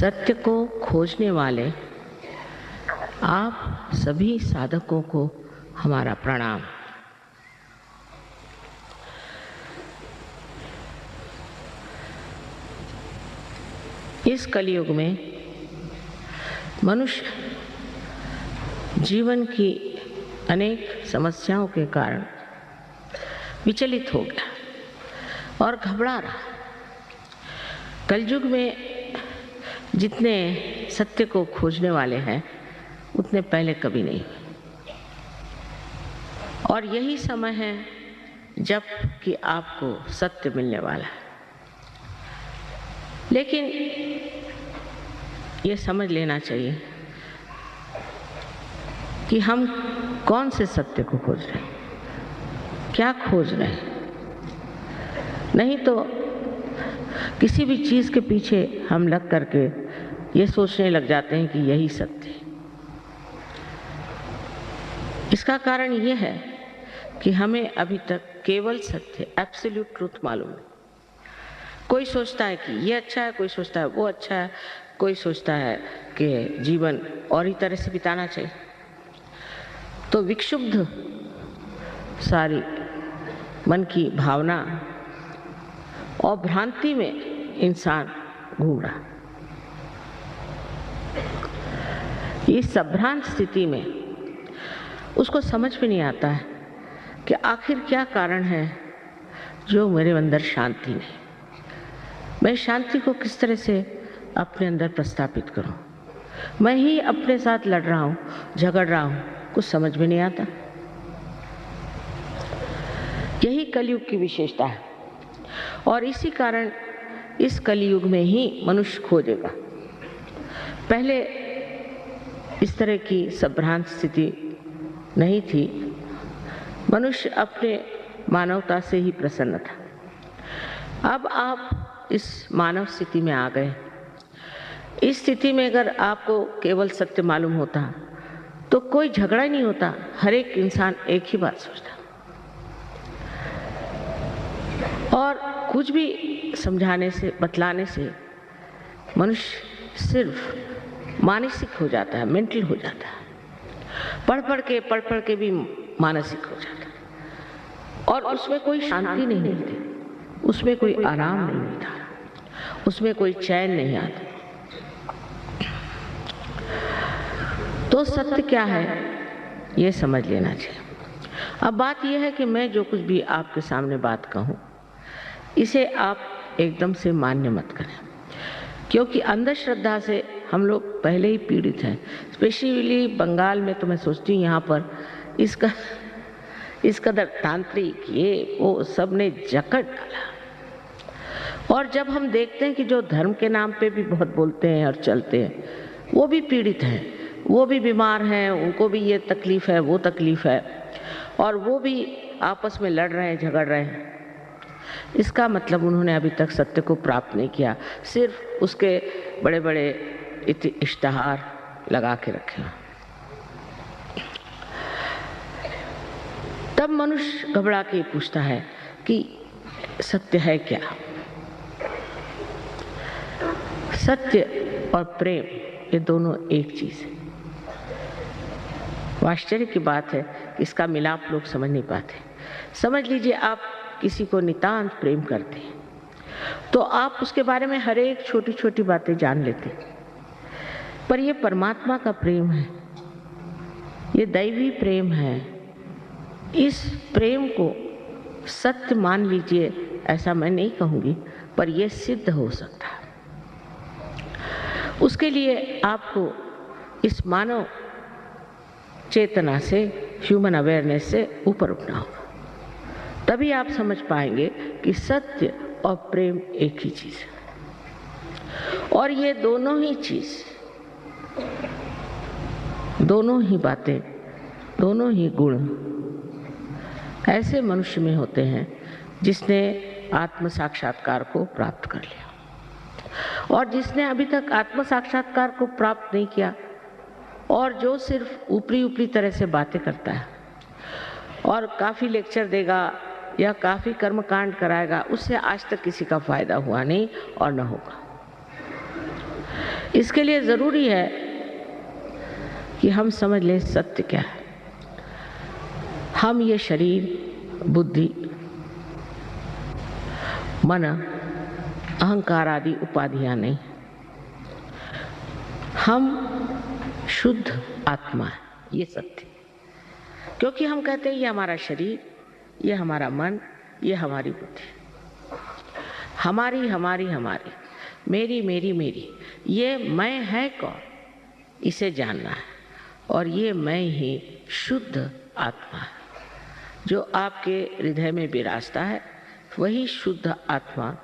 सत्य को खोजने वाले आप सभी साधकों को हमारा प्रणाम। इस कलयुग में मनुष्य जीवन की अनेक समस्याओं के कारण विचलित हो गया और घबरा रहा। कलयुग में जितने सत्य को खोजने वाले हैं उतने पहले कभी नहीं हुए, और यही समय है जब कि आपको सत्य मिलने वाला है। लेकिन ये समझ लेना चाहिए कि हम कौन से सत्य को खोज रहे हैं, क्या खोज रहे हैं। नहीं तो किसी भी चीज़ के पीछे हम लग करके ये सोचने लग जाते हैं कि यही सत्य है। इसका कारण ये है कि हमें अभी तक केवल सत्य, एब्सोल्यूट ट्रूथ मालूम है। कोई सोचता है कि ये अच्छा है, कोई सोचता है वो अच्छा है, कोई सोचता है कि जीवन और ही तरह से बिताना चाहिए। तो विक्षुब्ध सारी मन की भावना और भ्रांति में इंसान घूम रहा। इस संभ्रांत स्थिति में उसको समझ में नहीं आता है कि आखिर क्या कारण है जो मेरे अंदर शांति नहीं। मैं शांति को किस तरह से अपने अंदर प्रस्थापित करूं। मैं ही अपने साथ लड़ रहा हूं, झगड़ रहा हूं, कुछ समझ में नहीं आता। यही कलयुग की विशेषता है, और इसी कारण इस कलयुग में ही मनुष्य खोजेगा। पहले इस तरह की संभ्रांत स्थिति नहीं थी। मनुष्य अपने मानवता से ही प्रसन्न था। अब आप इस मानव स्थिति में आ गए। इस स्थिति में अगर आपको केवल सत्य मालूम होता तो कोई झगड़ा ही नहीं होता। हर एक इंसान एक ही बात सोचता, और कुछ भी समझाने से, बतलाने से मनुष्य सिर्फ मानसिक हो जाता है, मेंटल हो जाता है। पढ़ पढ़ के भी मानसिक हो जाता है, और उसमें कोई शांति नहीं मिलती, उसमें कोई आराम नहीं मिलता, उसमें कोई चैन नहीं आता। तो सत्य क्या है ये समझ लेना चाहिए। अब बात यह है कि मैं जो कुछ भी आपके सामने बात कहूँ, इसे आप एकदम से मान्य मत करें, क्योंकि अंधश्रद्धा से हम लोग पहले ही पीड़ित हैं। स्पेशली बंगाल में तो मैं सोचती हूँ यहाँ पर इस कदर तांत्रिक ये वो सब ने जकड़ डाला। और जब हम देखते हैं कि जो धर्म के नाम पे भी बहुत बोलते हैं और चलते हैं, वो भी पीड़ित हैं, वो भी बीमार हैं, उनको भी ये तकलीफ है, वो तकलीफ है, और वो भी आपस में लड़ रहे हैं, झगड़ रहे हैं। इसका मतलब उन्होंने अभी तक सत्य को प्राप्त नहीं किया, सिर्फ उसके बड़े बड़े इश्तिहार लगा के रखे। तब मनुष्य घबरा के पूछता है कि सत्य है क्या। सत्य और प्रेम ये दोनों एक चीज है। आश्चर्य की बात है कि इसका मिलाप लोग समझ नहीं पाते। समझ लीजिए आप किसी को नितांत प्रेम करते हैं तो आप उसके बारे में हर एक छोटी छोटी बातें जान लेते हैं, पर ये परमात्मा का प्रेम है, ये दैवी प्रेम है। इस प्रेम को सत्य मान लीजिए, ऐसा मैं नहीं कहूँगी, पर यह सिद्ध हो सकता है। उसके लिए आपको इस मानव चेतना से, ह्यूमन अवेयरनेस से ऊपर उठना होगा। तभी आप समझ पाएंगे कि सत्य और प्रेम एक ही चीज है, और ये दोनों ही चीज, दोनों ही बातें, दोनों ही गुण ऐसे मनुष्य में होते हैं जिसने आत्म साक्षात्कार को प्राप्त कर लिया। और जिसने अभी तक आत्म साक्षात्कार को प्राप्त नहीं किया और जो सिर्फ ऊपरी तरह से बातें करता है और काफ़ी लेक्चर देगा या काफ़ी कर्मकांड कराएगा, उससे आज तक किसी का फायदा हुआ नहीं और न होगा। इसके लिए ज़रूरी है कि हम समझ लें सत्य क्या है। हम ये शरीर, बुद्धि, मन, अहंकार आदि उपाधियां नहीं, हम शुद्ध आत्मा है, ये सत्य। क्योंकि हम कहते हैं ये हमारा शरीर, ये हमारा मन, ये हमारी बुद्धि, हमारी हमारी हमारी, मेरी मेरी मेरी, ये मैं है कौन, इसे जानना है। और ये मैं ही शुद्ध आत्मा है जो आपके हृदय में विराजता है, वही शुद्ध आत्मा।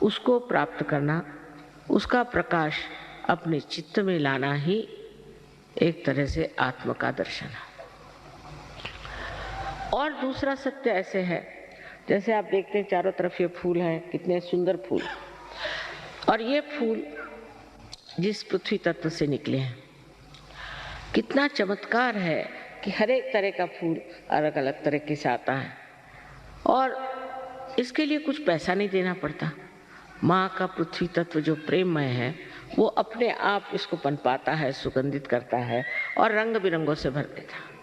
उसको प्राप्त करना, उसका प्रकाश अपने चित्त में लाना ही एक तरह से आत्मा का दर्शन है। और दूसरा सत्य ऐसे है, जैसे आप देखते हैं चारों तरफ ये फूल हैं, कितने सुंदर फूल, और ये फूल जिस पृथ्वी तत्व से निकले हैं, कितना चमत्कार है कि हर एक तरह का फूल अलग अलग तरीके से आता है और इसके लिए कुछ पैसा नहीं देना पड़ता। माँ का पृथ्वी तत्व जो प्रेममय है वो अपने आप इसको पनपाता है, सुगंधित करता है और रंग बिरंगों से भर देता है।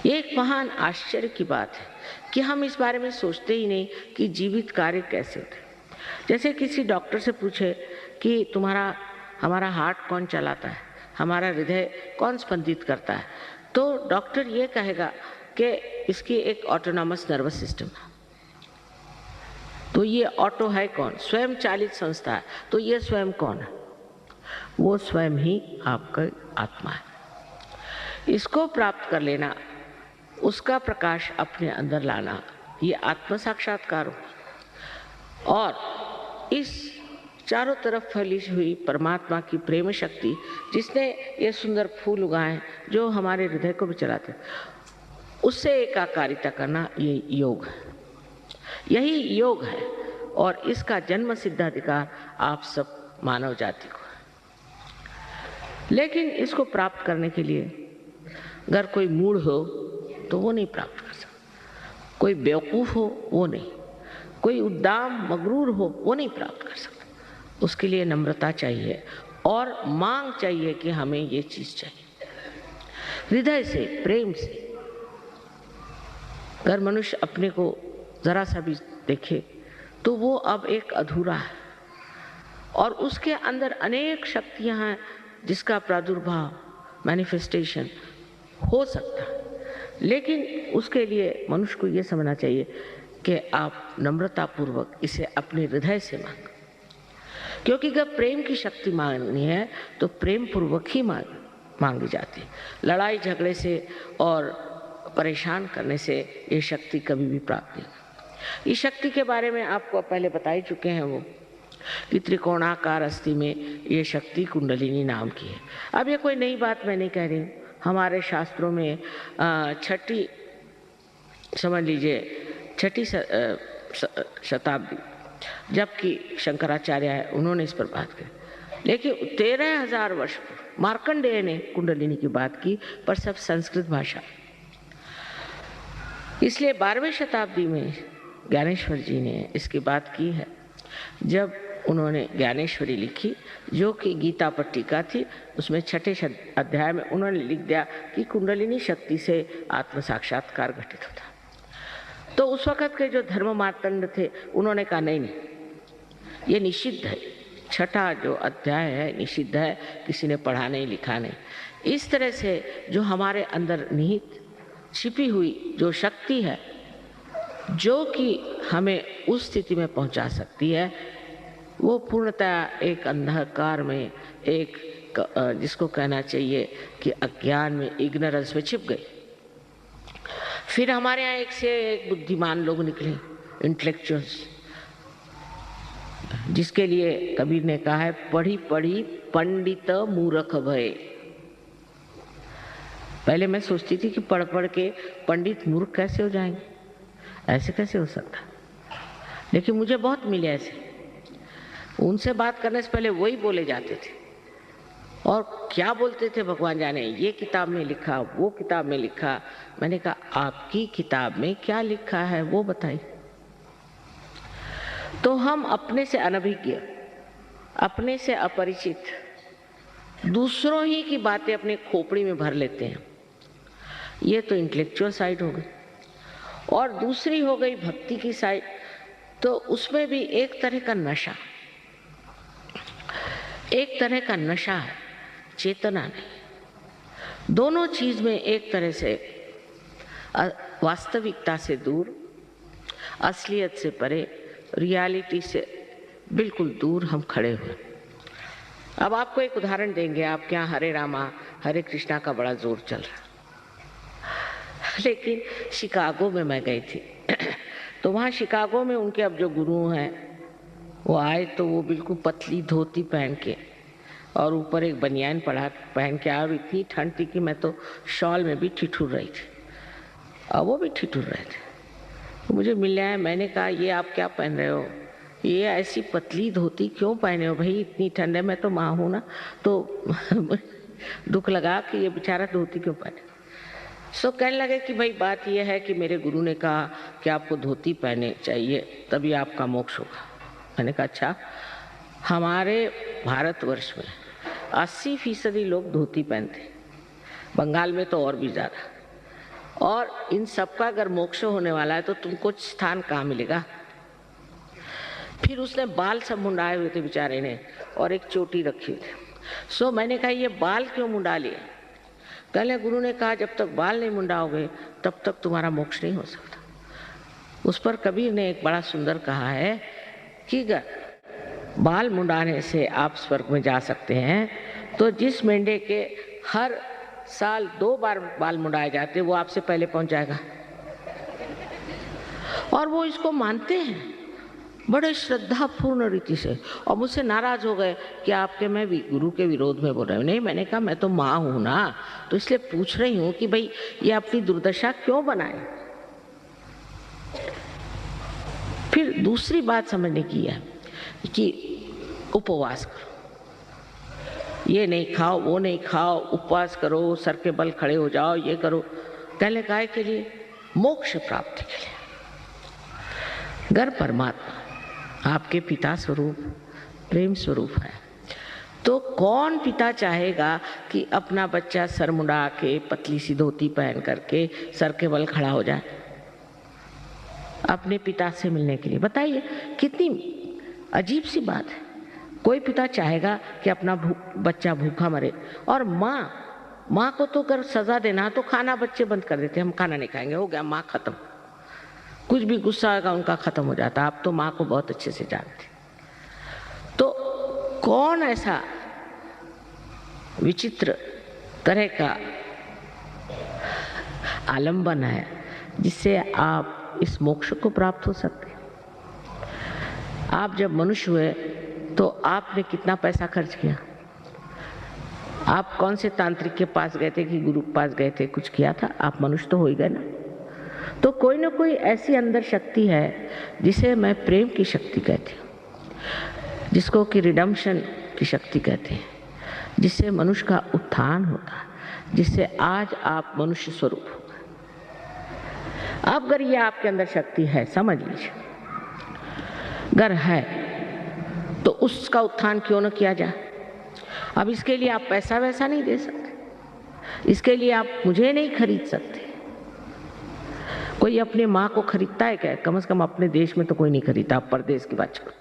ये एक महान आश्चर्य की बात है कि हम इस बारे में सोचते ही नहीं कि जीवित कार्य कैसे होते। जैसे किसी डॉक्टर से पूछे कि हमारा हार्ट कौन चलाता है, हमारा हृदय कौन स्पंदित करता है, तो डॉक्टर ये कहेगा कि इसकी एक ऑटोनॉमस नर्वस सिस्टम है। तो ये ऑटो है कौन? स्वयं चालित संस्था है। तो ये स्वयं कौन है? वो स्वयं ही आपका आत्मा है। इसको प्राप्त कर लेना, उसका प्रकाश अपने अंदर लाना, ये आत्म साक्षात्कार हो। और इस चारों तरफ फैली हुई परमात्मा की प्रेम शक्ति, जिसने ये सुंदर फूल उगाए जो हमारे हृदय को भी चलाते, उससे एकाकारिता करना, ये योग है। यही योग है और इसका जन्म सिद्धाधिकार आप सब मानव जाति को है। लेकिन इसको प्राप्त करने के लिए अगर कोई मूढ़ हो तो वो नहीं प्राप्त कर सकता, कोई बेवकूफ़ हो वो नहीं, कोई उद्दाम मगरूर हो वो नहीं प्राप्त कर सकता। उसके लिए नम्रता चाहिए और मांग चाहिए कि हमें ये चीज़ चाहिए। हृदय से, प्रेम से। अगर मनुष्य अपने को ज़रा सा भी देखे तो वो अब एक अधूरा है और उसके अंदर अनेक शक्तियां हैं जिसका प्रादुर्भाव, मैनिफेस्टेशन हो सकता है। लेकिन उसके लिए मनुष्य को ये समझना चाहिए कि आप नम्रतापूर्वक इसे अपने हृदय से मांगें, क्योंकि अगर प्रेम की शक्ति मांगनी है तो प्रेम पूर्वक ही मांगी जाती है। लड़ाई झगड़े से और परेशान करने से ये शक्ति कभी भी प्राप्त नहीं। इस शक्ति के बारे में आपको पहले बता ही चुके हैं वो कि त्रिकोणाकार अस्थि में ये शक्ति कुंडलिनी नाम की है। अब ये कोई नई बात मैं नहीं कह रही हूँ। हमारे शास्त्रों में छठी, समझ लीजिए छठी शताब्दी, जबकि शंकराचार्य है, उन्होंने इस पर बात की। लेकिन 13,000 वर्ष मार्कंडेय ने कुंडलिनी की बात की, पर सब संस्कृत भाषा। इसलिए 12वीं शताब्दी में ज्ञानेश्वर जी ने इसकी बात की है, जब उन्होंने ज्ञानेश्वरी लिखी जो कि गीता पर टीका थी। उसमें छठे अध्याय में उन्होंने लिख दिया कि कुंडलिनी शक्ति से आत्म साक्षात्कार घटित होता। तो उस वक़्त के जो धर्म मार्तंड थे उन्होंने कहा नहीं, ये निषिद्ध है, छठा जो अध्याय है निषिद्ध है, किसी ने पढ़ा नहीं लिखा नहीं। इस तरह से जो हमारे अंदर निहित छिपी हुई जो शक्ति है जो कि हमें उस स्थिति में पहुंचा सकती है, वो पूर्णतः एक अंधकार में, एक जिसको कहना चाहिए कि अज्ञान में, इग्नोरेंस में छिप गई। फिर हमारे यहाँ एक से एक बुद्धिमान लोग निकले, इंटेलेक्चुअल्स, जिसके लिए कबीर ने कहा है पढ़ी पढ़ी पंडित मूर्ख भय। पहले मैं सोचती थी कि पढ़ पढ़ के पंडित मूर्ख कैसे हो जाएंगे, ऐसे कैसे हो सकता, लेकिन मुझे बहुत मिले ऐसे। उनसे बात करने से पहले वही बोले जाते थे और क्या बोलते थे भगवान जाने, ये किताब में लिखा, वो किताब में लिखा। मैंने कहा आपकी किताब में क्या लिखा है वो बताइए। तो हम अपने से अनभिज्ञ अपने से अपरिचित दूसरों ही की बातें अपने खोपड़ी में भर लेते हैं। ये तो इंटेलेक्चुअल साइड हो गई। और दूसरी हो गई भक्ति की साइड, तो उसमें भी एक तरह का नशा, एक तरह का नशा है, चेतना नहीं। दोनों चीज में एक तरह से वास्तविकता से दूर, असलियत से परे, रियलिटी से बिल्कुल दूर हम खड़े हुए। अब आपको एक उदाहरण देंगे। आपके यहाँ हरे रामा हरे कृष्णा का बड़ा जोर चल रहा, लेकिन शिकागो में मैं गई थी तो वहाँ शिकागो में उनके अब जो गुरु हैं वो आए, तो वो बिल्कुल पतली धोती पहन के और ऊपर एक बनियान पहन के आए, और इतनी ठंड थी कि मैं तो शॉल में भी ठिठुर रही थी और वो भी ठिठुर रहे थे। तो मुझे मिल आया, मैंने कहा ये आप क्या पहन रहे हो, ये ऐसी पतली धोती क्यों पहने हो भाई, इतनी ठंड है, मैं तो माँ हूँ ना। तो दुख लगा कि ये बेचारा धोती क्यों पहने। सो कहने लगे कि भाई बात यह है कि मेरे गुरु ने कहा कि आपको धोती पहने चाहिए तभी आपका मोक्ष होगा। मैंने कहा अच्छा। हमारे भारतवर्ष में 80% लोग धोती पहनते, बंगाल में तो और भी ज़्यादा। और इन सबका अगर मोक्ष होने वाला है तो तुमको स्थान कहाँ मिलेगा। फिर उसने बाल सब मुंडाए हुए थे बेचारे ने, और एक चोटी रखी हुई थी। सो मैंने कहा ये बाल क्यों मुंडा लिए। पहले गुरु ने कहा जब तक बाल नहीं मुंडाओगे तब तक तुम्हारा मोक्ष नहीं हो सकता। उस पर कबीर ने एक बड़ा सुंदर कहा है कि बाल मुंडाने से आप स्वर्ग में जा सकते हैं, तो जिस मेंढे के हर साल 2 बार बाल मुंडाए जाते वो आपसे पहले पहुंच जाएगा। और वो इसको मानते हैं बड़े श्रद्धापूर्ण रीति से, और मुझसे नाराज हो गए कि आपके मैं भी गुरु के विरोध में बोल रहे हूँ। नहीं, मैंने कहा मैं तो माँ हूँ ना, तो इसलिए पूछ रही हूँ कि भाई ये अपनी दुर्दशा क्यों बनाए। फिर दूसरी बात समझने की है कि उपवास करो, ये नहीं खाओ वो नहीं खाओ, उपवास करो, सर के बल खड़े हो जाओ, ये करो। कहने काय के लिए, मोक्ष प्राप्ति के लिए। घर परमात्मा आपके पिता स्वरूप प्रेम स्वरूप है, तो कौन पिता चाहेगा कि अपना बच्चा सर मुंडा के पतली सी धोती पहन करके सर के बल खड़ा हो जाए अपने पिता से मिलने के लिए। बताइए कितनी अजीब सी बात है। कोई पिता चाहेगा कि अपना बच्चा भूखा मरे। और माँ को तो अगर सजा देना तो खाना बच्चे बंद कर देते, हम खाना नहीं खाएंगे, हो गया, माँ खत्म। कुछ भी गुस्सा आएगा उनका खत्म हो जाता। आप तो माँ को बहुत अच्छे से जानते। तो कौन ऐसा विचित्र तरह का आलंबन है जिससे आप इस मोक्ष को प्राप्त हो सकते। आप जब मनुष्य हुए तो आपने कितना पैसा खर्च किया। आप कौन से तांत्रिक के पास गए थे कि गुरु के पास गए थे, कुछ किया था? आप मनुष्य तो हो ही गए ना। तो कोई ना कोई ऐसी अंदर शक्ति है जिसे मैं प्रेम की शक्ति कहती हूँ, जिसको कि रिडम्पशन की शक्ति कहते हैं, जिससे मनुष्य का उत्थान होता है, जिससे आज आप मनुष्य स्वरूप हो गए। अब अगर ये आपके अंदर शक्ति है, समझ लीजिए, अगर है तो उसका उत्थान क्यों न किया जाए। अब इसके लिए आप पैसा वैसा नहीं दे सकते, इसके लिए आप मुझे नहीं खरीद सकते। कोई अपनी माँ को खरीदता है क्या? कम से कम अपने देश में तो कोई नहीं खरीदता, आप परदेश की बात छोड़ो।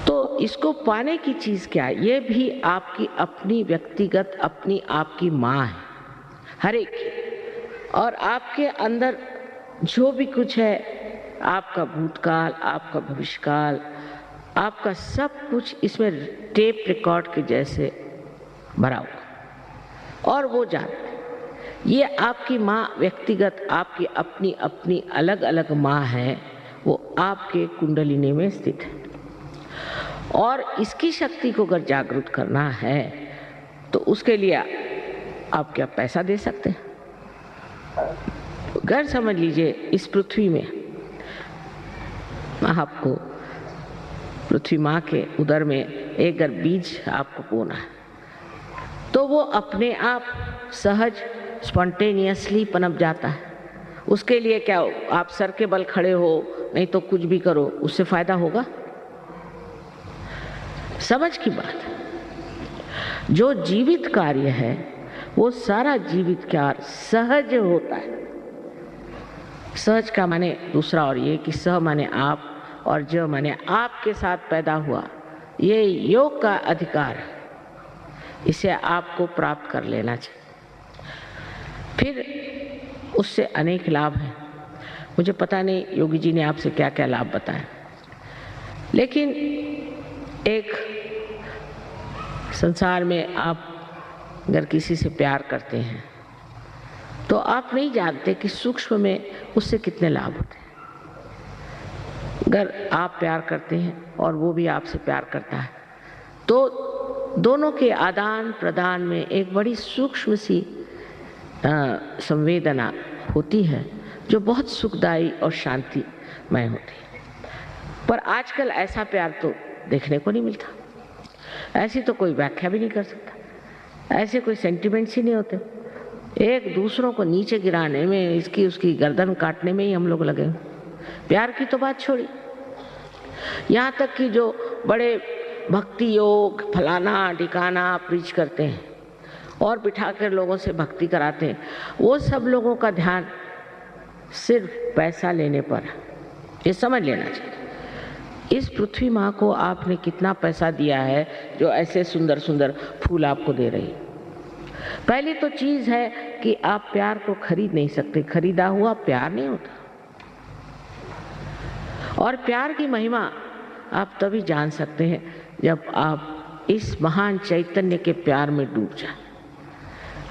तो इसको पाने की चीज क्या है? ये भी आपकी अपनी व्यक्तिगत अपनी आपकी माँ है, हर एक की। और आपके अंदर जो भी कुछ है, आपका भूतकाल, आपका भविष्यकाल, आपका सब कुछ इसमें टेप रिकॉर्ड के जैसे भरा हुआ, और वो जानते। ये आपकी माँ व्यक्तिगत आपकी अपनी अपनी अलग अलग माँ है, वो आपके कुंडलिनी में स्थित है। और इसकी शक्ति को अगर जागृत करना है तो उसके लिए आप क्या पैसा दे सकते हैं? अगर समझ लीजिए इस पृथ्वी में आपको पृथ्वी माँ के उदर में एक अगर बीज आपको बोना है तो वो अपने आप सहज स्पॉन्टेनियसली पनप जाता है। उसके लिए क्या आप सर के बल खड़े हो नहीं तो कुछ भी करो, उससे फायदा होगा? समझ की बात है। जो जीवित कार्य है वो सारा जीवित कार्य सहज होता है। सहज का माने दूसरा और ये कि सह माने आप और ज माने आपके साथ पैदा हुआ। ये योग का अधिकार है, इसे आपको प्राप्त कर लेना चाहिए। फिर उससे अनेक लाभ हैं। मुझे पता नहीं योगी जी ने आपसे क्या क्या लाभ बताया, लेकिन एक संसार में आप अगर किसी से प्यार करते हैं तो आप नहीं जानते कि सूक्ष्म में उससे कितने लाभ होते हैं। अगर आप प्यार करते हैं और वो भी आपसे प्यार करता है तो दोनों के आदान प्रदान में एक बड़ी सूक्ष्म सी संवेदना होती है जो बहुत सुखदायी और शांतिमय होती है। पर आजकल ऐसा प्यार तो देखने को नहीं मिलता। ऐसी तो कोई व्याख्या भी नहीं कर सकता। ऐसे कोई सेंटिमेंट्स ही नहीं होते। एक दूसरों को नीचे गिराने में, इसकी उसकी गर्दन काटने में ही हम लोग लगे। प्यार की तो बात छोड़ी, यहाँ तक कि जो बड़े भक्ति योग फलाना ठिकाना प्रीच करते हैं और बिठाकर लोगों से भक्ति कराते हैं, वो सब लोगों का ध्यान सिर्फ पैसा लेने पर है। ये समझ लेना चाहिए। इस पृथ्वी माँ को आपने कितना पैसा दिया है जो ऐसे सुंदर सुंदर फूल आपको दे रही है। पहली तो चीज है कि आप प्यार को खरीद नहीं सकते। खरीदा हुआ प्यार नहीं होता। और प्यार की महिमा आप तभी जान सकते हैं जब आप इस महान चैतन्य के प्यार में डूब जाए।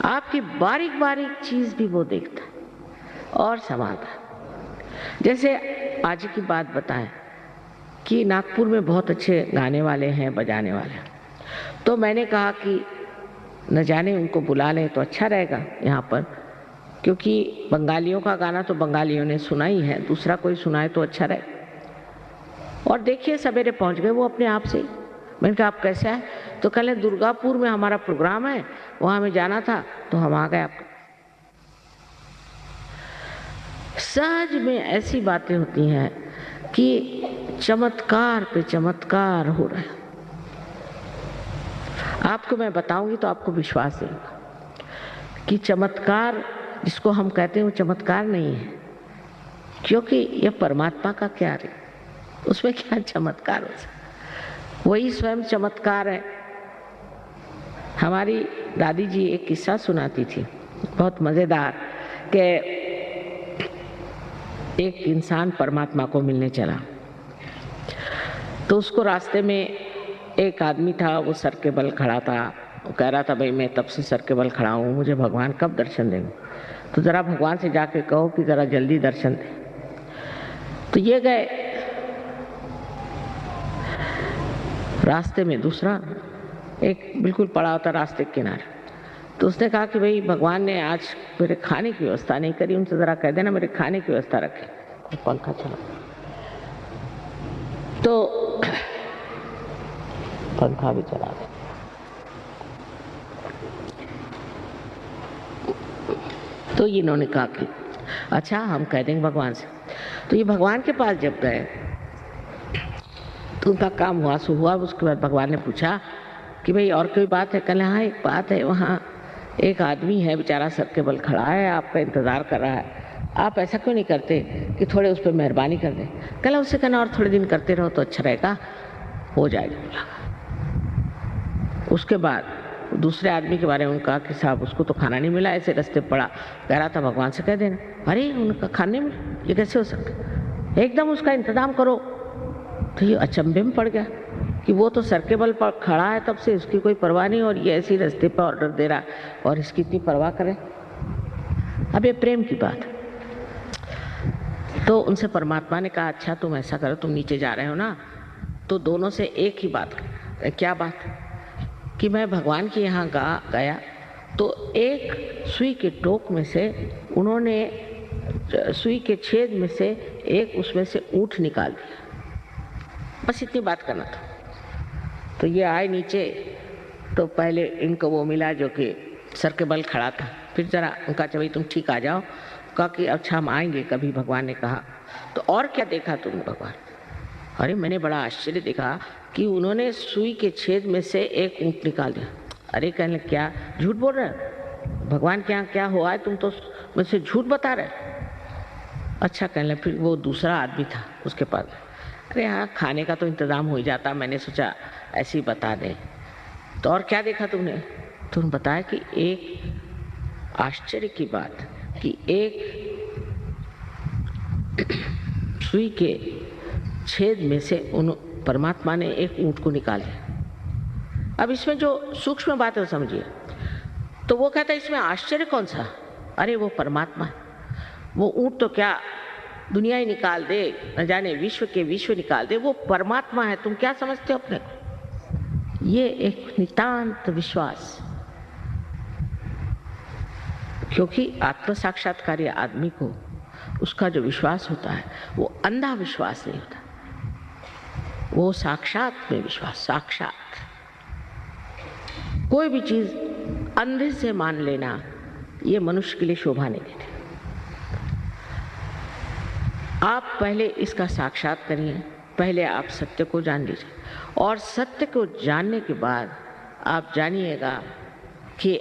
आपकी बारीक बारीक चीज भी वो देखता है और संभालता है। जैसे आज की बात बताएं कि नागपुर में बहुत अच्छे गाने वाले हैं, बजाने वाले हैं, तो मैंने कहा कि न जाने उनको बुला लें तो अच्छा रहेगा यहाँ पर, क्योंकि बंगालियों का गाना तो बंगालियों ने सुना ही है, दूसरा कोई सुनाए तो अच्छा रहे। और देखिए सवेरे पहुँच गए वो अपने आप से। मैंने कहा आप कैसे आए? तो कल दुर्गापुर में हमारा प्रोग्राम है, वहाँ हमें जाना था तो हम आ गए। आपको सहज में ऐसी बातें होती हैं कि चमत्कार पे चमत्कार हो रहा है। आपको मैं बताऊंगी तो आपको विश्वास देगा कि चमत्कार जिसको हम कहते हैं वो चमत्कार नहीं है, क्योंकि यह परमात्मा का क्या है, उसमें क्या चमत्कार हो सकता, वही स्वयं चमत्कार है। हमारी दादी जी एक किस्सा सुनाती थी बहुत मजेदार, कि एक इंसान परमात्मा को मिलने चला तो उसको रास्ते में एक आदमी था, वो सर के बल खड़ा था। वो कह रहा था भाई मैं तब से सर के बल खड़ा हूँ, मुझे भगवान कब दर्शन देंगे, तो ज़रा भगवान से जाके कहो कि ज़रा जल्दी दर्शन दे। तो ये गए। रास्ते में दूसरा एक बिल्कुल पड़ा होता रास्ते के किनारे, तो उसने कहा कि भाई भगवान ने आज मेरे खाने की व्यवस्था नहीं करी, उनसे ज़रा कह देना मेरे खाने की व्यवस्था रखे। पंखा चला तो पंखा भी चला गया। तो इन्होंने कहा कि अच्छा हम कह देंगे भगवान से। तो ये भगवान के पास जब गए तो उनका काम हुआ सो हुआ। उसके बाद भगवान ने पूछा कि भाई और कोई बात है? कल हाँ एक बात है, वहाँ एक आदमी है बेचारा सर के बल खड़ा है, आपका इंतज़ार कर रहा है, आप ऐसा क्यों नहीं करते कि थोड़े उस पर मेहरबानी कर दें? कल उससे कहना और थोड़े दिन करते रहो तो अच्छा रहेगा, हो जाएगा। उसके बाद दूसरे आदमी के बारे में उनका कि साहब उसको तो खाना नहीं मिला, ऐसे रास्ते पड़ा, कह रहा था भगवान से कह देना। अरे उनका खाने मिला, ये कैसे हो सकता, एकदम उसका इंतजाम करो। तो ये अचंभे में पड़ गया कि वो तो सर के बल पर खड़ा है तब से, उसकी कोई परवाह नहीं, और ये ऐसी रास्ते पर ऑर्डर दे रहा और इसकी इतनी परवाह करें। अब ये प्रेम की बात है। तो उनसे परमात्मा ने कहा अच्छा तुम ऐसा करो, तुम नीचे जा रहे हो ना, तो दोनों से एक ही बात कर। क्या बात? कि मैं भगवान के यहाँ गया तो एक सुई के टोक में से उन्होंने सुई के छेद में से एक उसमें से ऊँट निकाल दिया। बस इतनी बात करना था। तो ये आए नीचे, तो पहले इनको वो मिला जो कि सर के बल खड़ा था। फिर ज़रा उनका भाई तुम ठीक आ जाओ, कहा कि अच्छा हम आएंगे कभी। भगवान ने कहा तो और क्या देखा तुमने भगवान? अरे मैंने बड़ा आश्चर्य देखा कि उन्होंने सुई के छेद में से एक ऊँट निकाल दिया। अरे कहने क्या झूठ बोल रहे हो? भगवान के यहाँ क्या हुआ है, तुम तो मुझसे झूठ बता रहे। अच्छा कहने फिर वो दूसरा आदमी था उसके पास, अरे हाँ खाने का तो इंतज़ाम हो ही जाता, मैंने सोचा ऐसे ही बता दें। तो और क्या देखा तुमने? तुमने बताया कि एक आश्चर्य की बात कि एक सुई के छेद में से उन परमात्मा ने एक ऊँट को निकाला। अब इसमें जो सूक्ष्म बात है वो समझिए। तो वो कहता है इसमें आश्चर्य कौन सा? अरे वो परमात्मा है। वो ऊँट तो क्या दुनिया ही निकाल दे, न जाने विश्व के विश्व निकाल दे, वो परमात्मा है। तुम क्या समझते हो अपने को? ये एक नितांत विश्वास, क्योंकि आत्म साक्षात्कारी आदमी को उसका जो विश्वास होता है वो अंधा विश्वास नहीं होता, वो साक्षात में विश्वास। साक्षात कोई भी चीज अंधे से मान लेना ये मनुष्य के लिए शोभा नहीं देती। आप पहले इसका साक्षात करिए, पहले आप सत्य को जान लीजिए, और सत्य को जानने के बाद आप जानिएगा कि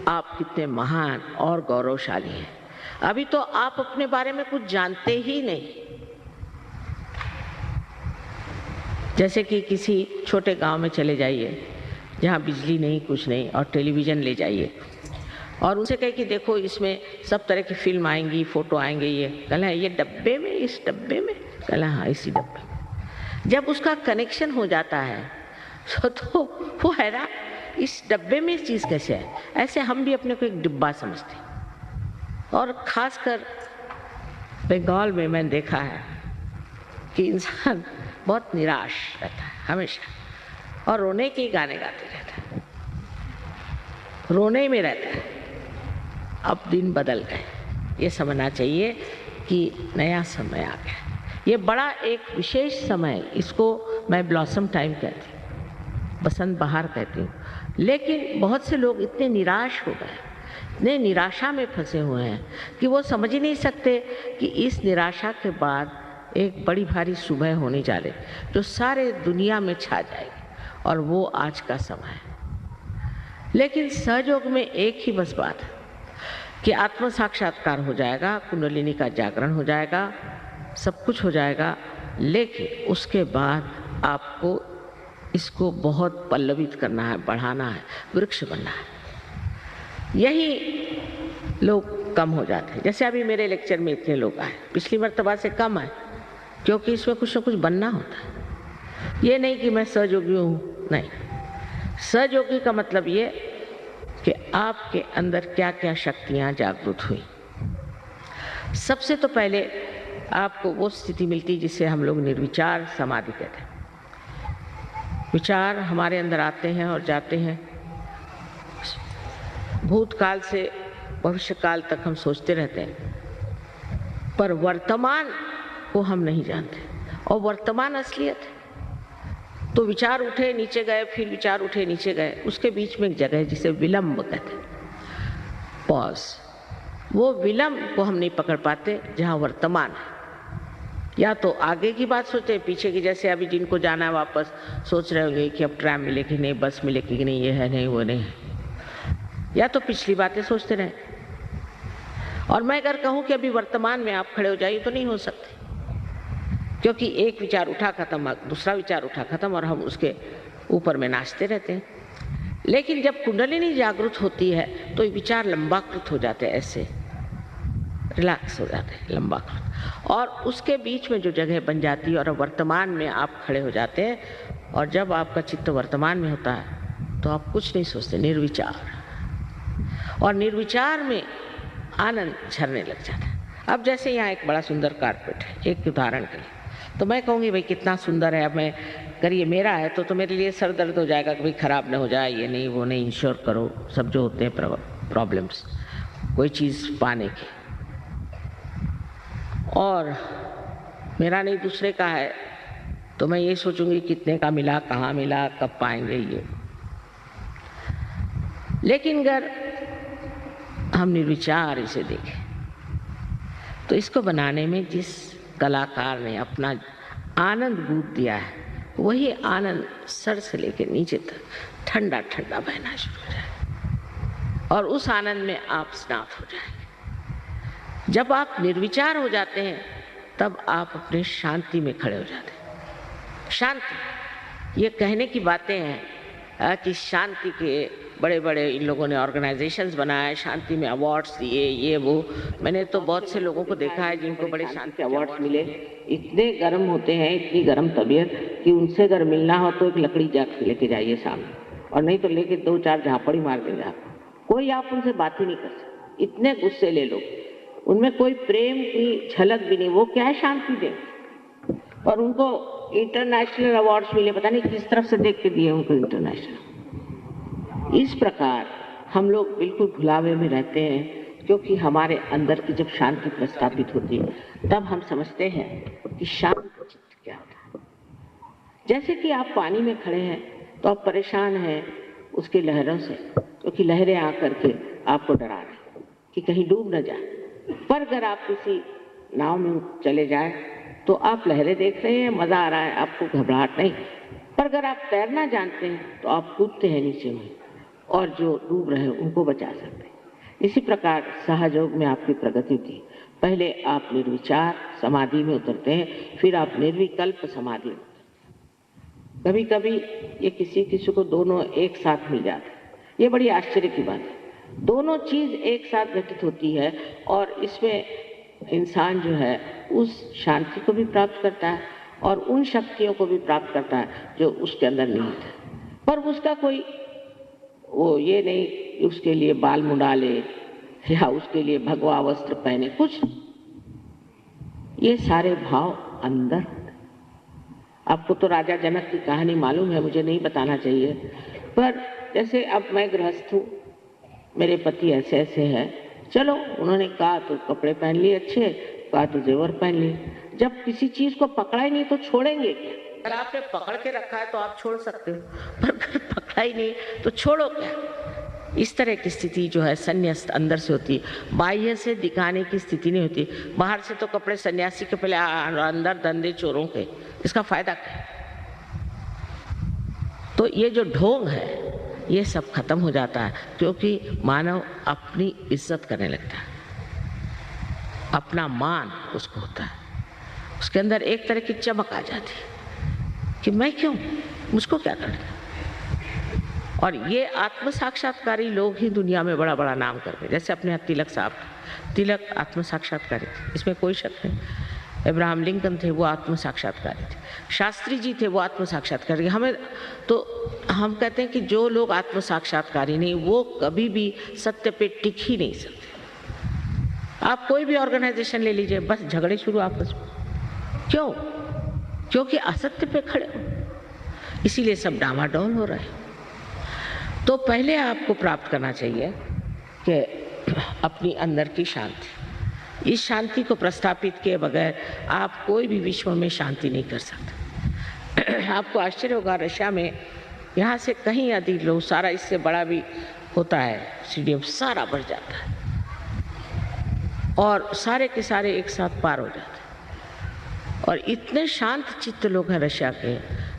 आप कितने महान और गौरवशाली हैं। अभी तो आप अपने बारे में कुछ जानते ही नहीं। जैसे कि किसी छोटे गांव में चले जाइए जहाँ बिजली नहीं कुछ नहीं, और टेलीविज़न ले जाइए और उनसे कहे कि देखो इसमें सब तरह की फिल्म आएंगी, फोटो आएंगे, ये कहला ये डब्बे में, इस डब्बे में, कहला हाँ इसी डब्बे में। जब उसका कनेक्शन हो जाता है तो वो हैरान, इस डब्बे में इस चीज़ कैसे है? ऐसे हम भी अपने को एक डिब्बा समझते हैं। और ख़ासकर बंगाल में मैंने देखा है कि इंसान बहुत निराश रहता है हमेशा, और रोने के गाने गाते रहता है, रोने में रहता है। अब दिन बदल गए, ये समझना चाहिए कि नया समय आ गया। ये बड़ा एक विशेष समय, इसको मैं ब्लॉसम टाइम कहती हूँ, बसंत बहार कहती हूँ। लेकिन बहुत से लोग इतने निराश हो गए, इतने निराशा में फंसे हुए हैं कि वो समझ ही नहीं सकते कि इस निराशा के बाद एक बड़ी भारी सुबह होने जा रही जो सारे दुनिया में छा जाएगी, और वो आज का समय है। लेकिन सहयोग में एक ही बस बात है कि आत्म साक्षात्कार हो जाएगा, कुंडलिनी का जागरण हो जाएगा, सब कुछ हो जाएगा। लेकिन उसके बाद आपको इसको बहुत पल्लवित करना है, बढ़ाना है, वृक्ष बनना है। यही लोग कम हो जाते हैं। जैसे अभी मेरे लेक्चर में इतने लोग आए, पिछली मर्तबा से कम है, क्योंकि इसमें कुछ ना कुछ बनना होता है। ये नहीं कि मैं सहयोगी हूँ, नहीं। सहयोगी का मतलब ये कि आपके अंदर क्या क्या शक्तियाँ जागृत हुई। सबसे तो पहले आपको वो स्थिति मिलती जिसे हम लोग निर्विचार समाधि कहते हैं। विचार हमारे अंदर आते हैं और जाते हैं, भूतकाल से भविष्यकाल तक हम सोचते रहते हैं, पर वर्तमान को हम नहीं जानते, और वर्तमान असलियत है। तो विचार उठे नीचे गए, फिर विचार उठे नीचे गए, उसके बीच में एक जगह है जिसे विलंब कहते हैं, पॉज। वो विलंब को हम नहीं पकड़ पाते जहाँ वर्तमान है। या तो आगे की बात सोचते, पीछे की, जैसे अभी जिनको जाना है वापस सोच रहे होंगे कि अब ट्रैम मिलेगी नहीं, बस मिलेगी कि नहीं, ये है नहीं वो नहीं। या तो पिछली बातें सोचते रहे। और मैं अगर कहूँ कि अभी वर्तमान में आप खड़े हो जाइए तो नहीं हो सकते, क्योंकि एक विचार उठा खत्म, दूसरा विचार उठा खत्म, और हम उसके ऊपर में नाचते रहते हैं। लेकिन जब कुंडलिनी जागृत होती है तो ये विचार लंबाकृत हो जाते हैं, ऐसे रिलैक्स हो जाते हैं, लंबाकृत, और उसके बीच में जो जगह बन जाती है और वर्तमान में आप खड़े हो जाते हैं। और जब आपका चित्त वर्तमान में होता है तो आप कुछ नहीं सोचते, निर्विचार, और निर्विचार में आनंद झरने लग जाता है। अब जैसे यहाँ एक बड़ा सुंदर कारपेट है, एक उदाहरण के लिए, तो मैं कहूँगी भाई कितना सुंदर है, अब मैं करिए मेरा है तो मेरे लिए सर दर्द हो जाएगा कि भाई ख़राब ना हो जाए, ये नहीं वो नहीं, इंश्योर करो, सब जो होते हैं प्रॉब्लम्स कोई चीज़ पाने की। और मेरा नहीं दूसरे का है तो मैं ये सोचूंगी कितने का मिला, कहाँ मिला, कब पाएंगे ये। लेकिन अगर हम निर्विचार इसे देखें तो इसको बनाने में जिस कलाकार ने अपना आनंद बूंद दिया है, वही आनंद सर से लेकर नीचे तक ठंडा ठंडा बहना शुरू हो जाए और उस आनंद में आप स्नात हो जाएंगे। जब आप निर्विचार हो जाते हैं तब आप अपने शांति में खड़े हो जाते हैं। शांति, ये कहने की बातें हैं कि शांति के बड़े बड़े इन लोगों ने ऑर्गेनाइजेशंस बनाए, शांति में अवार्ड्स दिए, ये वो। मैंने तो बहुत से लोगों को देखा है जिनको बड़े शांति अवार्ड्स मिले, इतने गर्म होते हैं, इतनी गर्म तबीयत कि उनसे अगर मिलना हो तो एक लकड़ी जाग लेके जाइए सामने, और नहीं तो लेके 2-4 झापड़ी मार देंगे आपको। कोई आप उनसे बात ही नहीं कर सकते, इतने गुस्से ले लोग, उनमें कोई प्रेम की झलक भी नहीं। वो क्या है, शांति दें। और उनको इंटरनेशनल अवार्ड्स मिले, पता नहीं किस तरफ से देख के दिए उनको इंटरनेशनल। इस प्रकार हम लोग बिल्कुल भुलावे में रहते हैं, क्योंकि हमारे अंदर की जब शांति प्रस्थापित होती है तब हम समझते हैं कि शांत चित्त क्या होता है। जैसे कि आप पानी में खड़े हैं तो आप परेशान हैं उसकी लहरों से, क्योंकि लहरें आकर के आपको डरा रही कि कहीं डूब न जाए। पर अगर आप किसी नाव में चले जाए तो आप लहरें देख रहे हैं, मजा आ रहा है, आपको घबराहट नहीं। पर अगर आप तैरना जानते हैं तो आप कूदते हैं नीचे में और जो डूब रहे हैं उनको बचा सकते हैं। इसी प्रकार सहयोग में आपकी प्रगति थी। पहले आप निर्विचार समाधि में उतरते हैं, फिर आप निर्विकल्प समाधि में। कभी कभी ये किसी किसी को दोनों एक साथ मिल जाते हैं, ये बड़ी आश्चर्य की बात है। दोनों चीज एक साथ घटित होती है और इसमें इंसान जो है उस शांति को भी प्राप्त करता है और उन शक्तियों को भी प्राप्त करता है जो उसके अंदर निहित है। पर उसका कोई वो ये नहीं उसके लिए बाल मुंडा ले या उसके लिए भगवा वस्त्र पहने, कुछ ये सारे भाव अंदर होते। आपको तो राजा जनक की कहानी मालूम है, मुझे नहीं बताना चाहिए। पर जैसे अब मैं गृहस्थ हूँ, मेरे पति ऐसे ऐसे हैं, चलो उन्होंने कहा तो कपड़े पहन लिए अच्छे, कहा तो जेवर पहन लिए। जब किसी चीज को पकड़ा ही नहीं तो छोड़ेंगे क्या? अगर आपने पकड़ के रखा है तो आप छोड़ सकते हो, पर अगर पकड़ा ही नहीं तो छोड़ो क्या? इस तरह की स्थिति जो है संन्यास अंदर से होती है, बाह्य से दिखाने की स्थिति नहीं होती। बाहर से तो कपड़े सन्यासी के पहले, अंदर धंधे चोरों के, इसका फायदा क्या? तो ये जो ढोंग है ये सब खत्म हो जाता है, क्योंकि मानव अपनी इज्जत करने लगता है, अपना मान उसको होता है, उसके अंदर एक तरह की चमक आ जाती है कि मैं क्यों, मुझको क्या करना। और ये आत्म साक्षात्कारी लोग ही दुनिया में बड़ा बड़ा नाम करते, जैसे अपने यहाँ तिलक साहब, तिलक आत्म साक्षात्कारी थे, इसमें कोई शक नहीं। अब्राहम लिंकन थे, वो आत्म साक्षात्कारी थे। शास्त्री जी थे, वो आत्म साक्षात्कारी। हमें तो हम कहते हैं कि जो लोग आत्म साक्षात्कारी नहीं, वो कभी भी सत्य पे टिक ही नहीं सकते। आप कोई भी ऑर्गेनाइजेशन ले लीजिए, बस झगड़े शुरू आपस में। क्यों? क्योंकि असत्य पे खड़े हो, इसीलिए सब डामाडोल हो रहे हैं। तो पहले आपको प्राप्त करना चाहिए कि अपनी अंदर की शांति। इस शांति को प्रस्थापित किए बगैर आप कोई भी विश्व में शांति नहीं कर सकते। आपको आश्चर्य होगा, रशिया में यहाँ से कहीं अधिक लोग, सारा इससे बड़ा भी होता है स्टेडियम, सारा भर जाता है और सारे के सारे एक साथ पार हो जाते हैं। और इतने शांत चित्त लोग हैं रशिया के।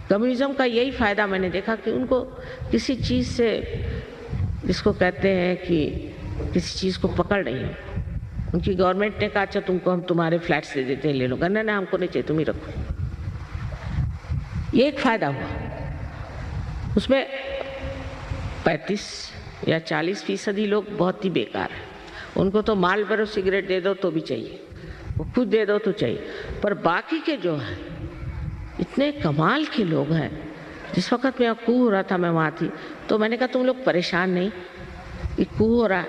कम्युनिज्म का यही फायदा मैंने देखा कि उनको किसी चीज़ से, जिसको कहते हैं कि किसी चीज़ को पकड़ नहीं है। उनकी गवर्नमेंट ने कहा अच्छा तुमको हम तुम्हारे फ्लैट्स दे देते हैं, ले लो। ना ना, हमको नहीं चाहिए, तुम ही रखो। ये एक फायदा हुआ। उसमें 35 या 40% लोग बहुत ही बेकार हैं। उनको तो मालबोरो सिगरेट दे दो तो भी चाहिए, वो खुद दे दो तो चाहिए। पर बाकी के जो है इतने कमाल के लोग हैं। जिस वक्त मैं कू हो रहा था, मैं वहाँ थी, तो मैंने कहा तुम लोग परेशान नहीं, ये कू हो रहा है?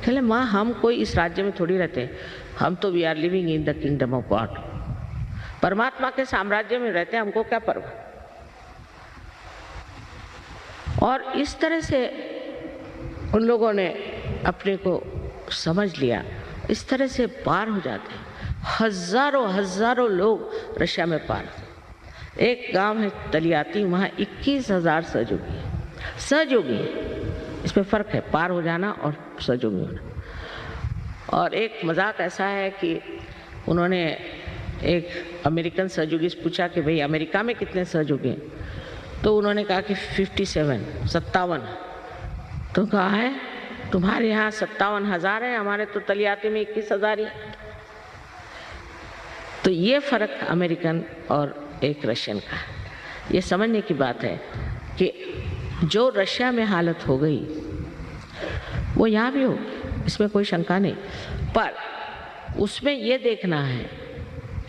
कहले माँ हम कोई इस राज्य में थोड़ी रहते हैं, हम तो we are living in the kingdom of God, परमात्मा के साम्राज्य में रहते हैं, हमको क्या परवाह। और इस तरह से उन लोगों ने अपने को समझ लिया, इस तरह से पार हो जाते हैं। हजारों हजारों लोग रशिया में पार होते। एक गांव है तलियाती, वहाँ 21,000 सहयोगी है। सहयोगी इसमें फ़र्क है, पार हो जाना और सहयोगी होना। और एक मजाक ऐसा है कि उन्होंने एक अमेरिकन सहयोगी से पूछा कि भाई अमेरिका में कितने सहयोगी हैं, तो उन्होंने कहा कि 57। तो कहा है तुम्हारे यहाँ 57,000 है, हमारे तो तलियाती में 21,000 ही। तो ये फर्क अमेरिकन और एक रशियन का है। ये समझने की बात है कि जो रशिया में हालत हो गई वो यहाँ भी होगी, इसमें कोई शंका नहीं, पर उसमें ये देखना है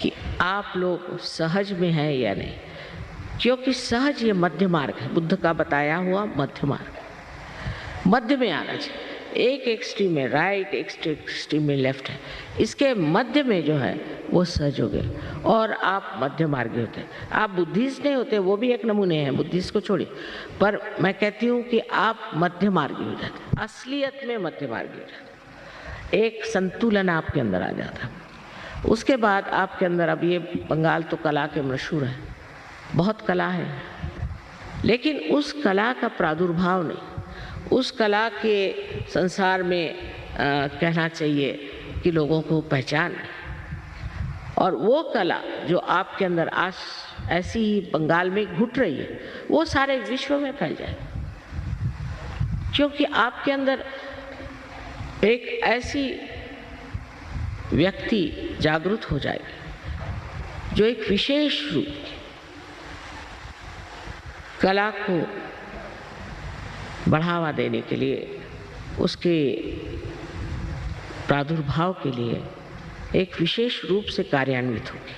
कि आप लोग सहज में हैं या नहीं, क्योंकि सहज ये मध्य मार्ग है, बुद्ध का बताया हुआ मध्य मार्ग। मध्य में आना चाहिए, एक एक्सट्रीम में राइट, एक एक्सट्रीम में लेफ्ट है, इसके मध्य में जो है वो सहज हो गए और आप मध्य मार्गी होते हैं। आप बुद्धिस्ट नहीं होते, वो भी एक नमूने हैं, बुद्धिस्ट को छोड़िए, पर मैं कहती हूँ कि आप मध्य मार्गी हो जाते, असलियत में मध्य मार्गी हो जाते, एक संतुलन आपके अंदर आ जाता। उसके बाद आपके अंदर, अब ये बंगाल तो कला के मशहूर है, बहुत कला है, लेकिन उस कला का प्रादुर्भाव नहीं, उस कला के संसार में कहना चाहिए कि लोगों को पहचान नहीं। और वो कला जो आपके अंदर आज ऐसी ही बंगाल में घुट रही है, वो सारे विश्व में फैल जाए, क्योंकि आपके अंदर एक ऐसी व्यक्ति जागृत हो जाएगी जो एक विशेष रूप कला को बढ़ावा देने के लिए, उसके प्रादुर्भाव के लिए एक विशेष रूप से कार्यान्वित होगी।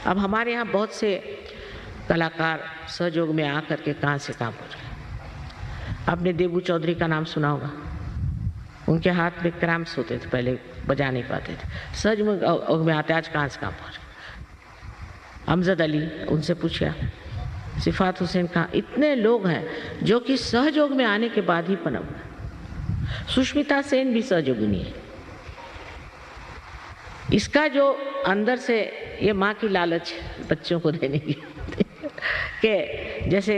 अब हमारे यहाँ बहुत से कलाकार सहयोग में आकर के कहाँ से काम हो रहे हैं। आपने देबू चौधरी का नाम सुना होगा, उनके हाथ में क्रैम्प्स होते थे, पहले बजा नहीं पाते थे, सहयोग में आते, आज कहाँ से काम हो रहे। अमजद अली, उनसे पूछा, सिफात हुसैन कहाँ, इतने लोग हैं जो कि सहयोग में आने के बाद ही पनप गए। सुष्मिता सेन भी सहयोगिनी है। इसका जो अंदर से ये माँ की लालच बच्चों को देने की कि जैसे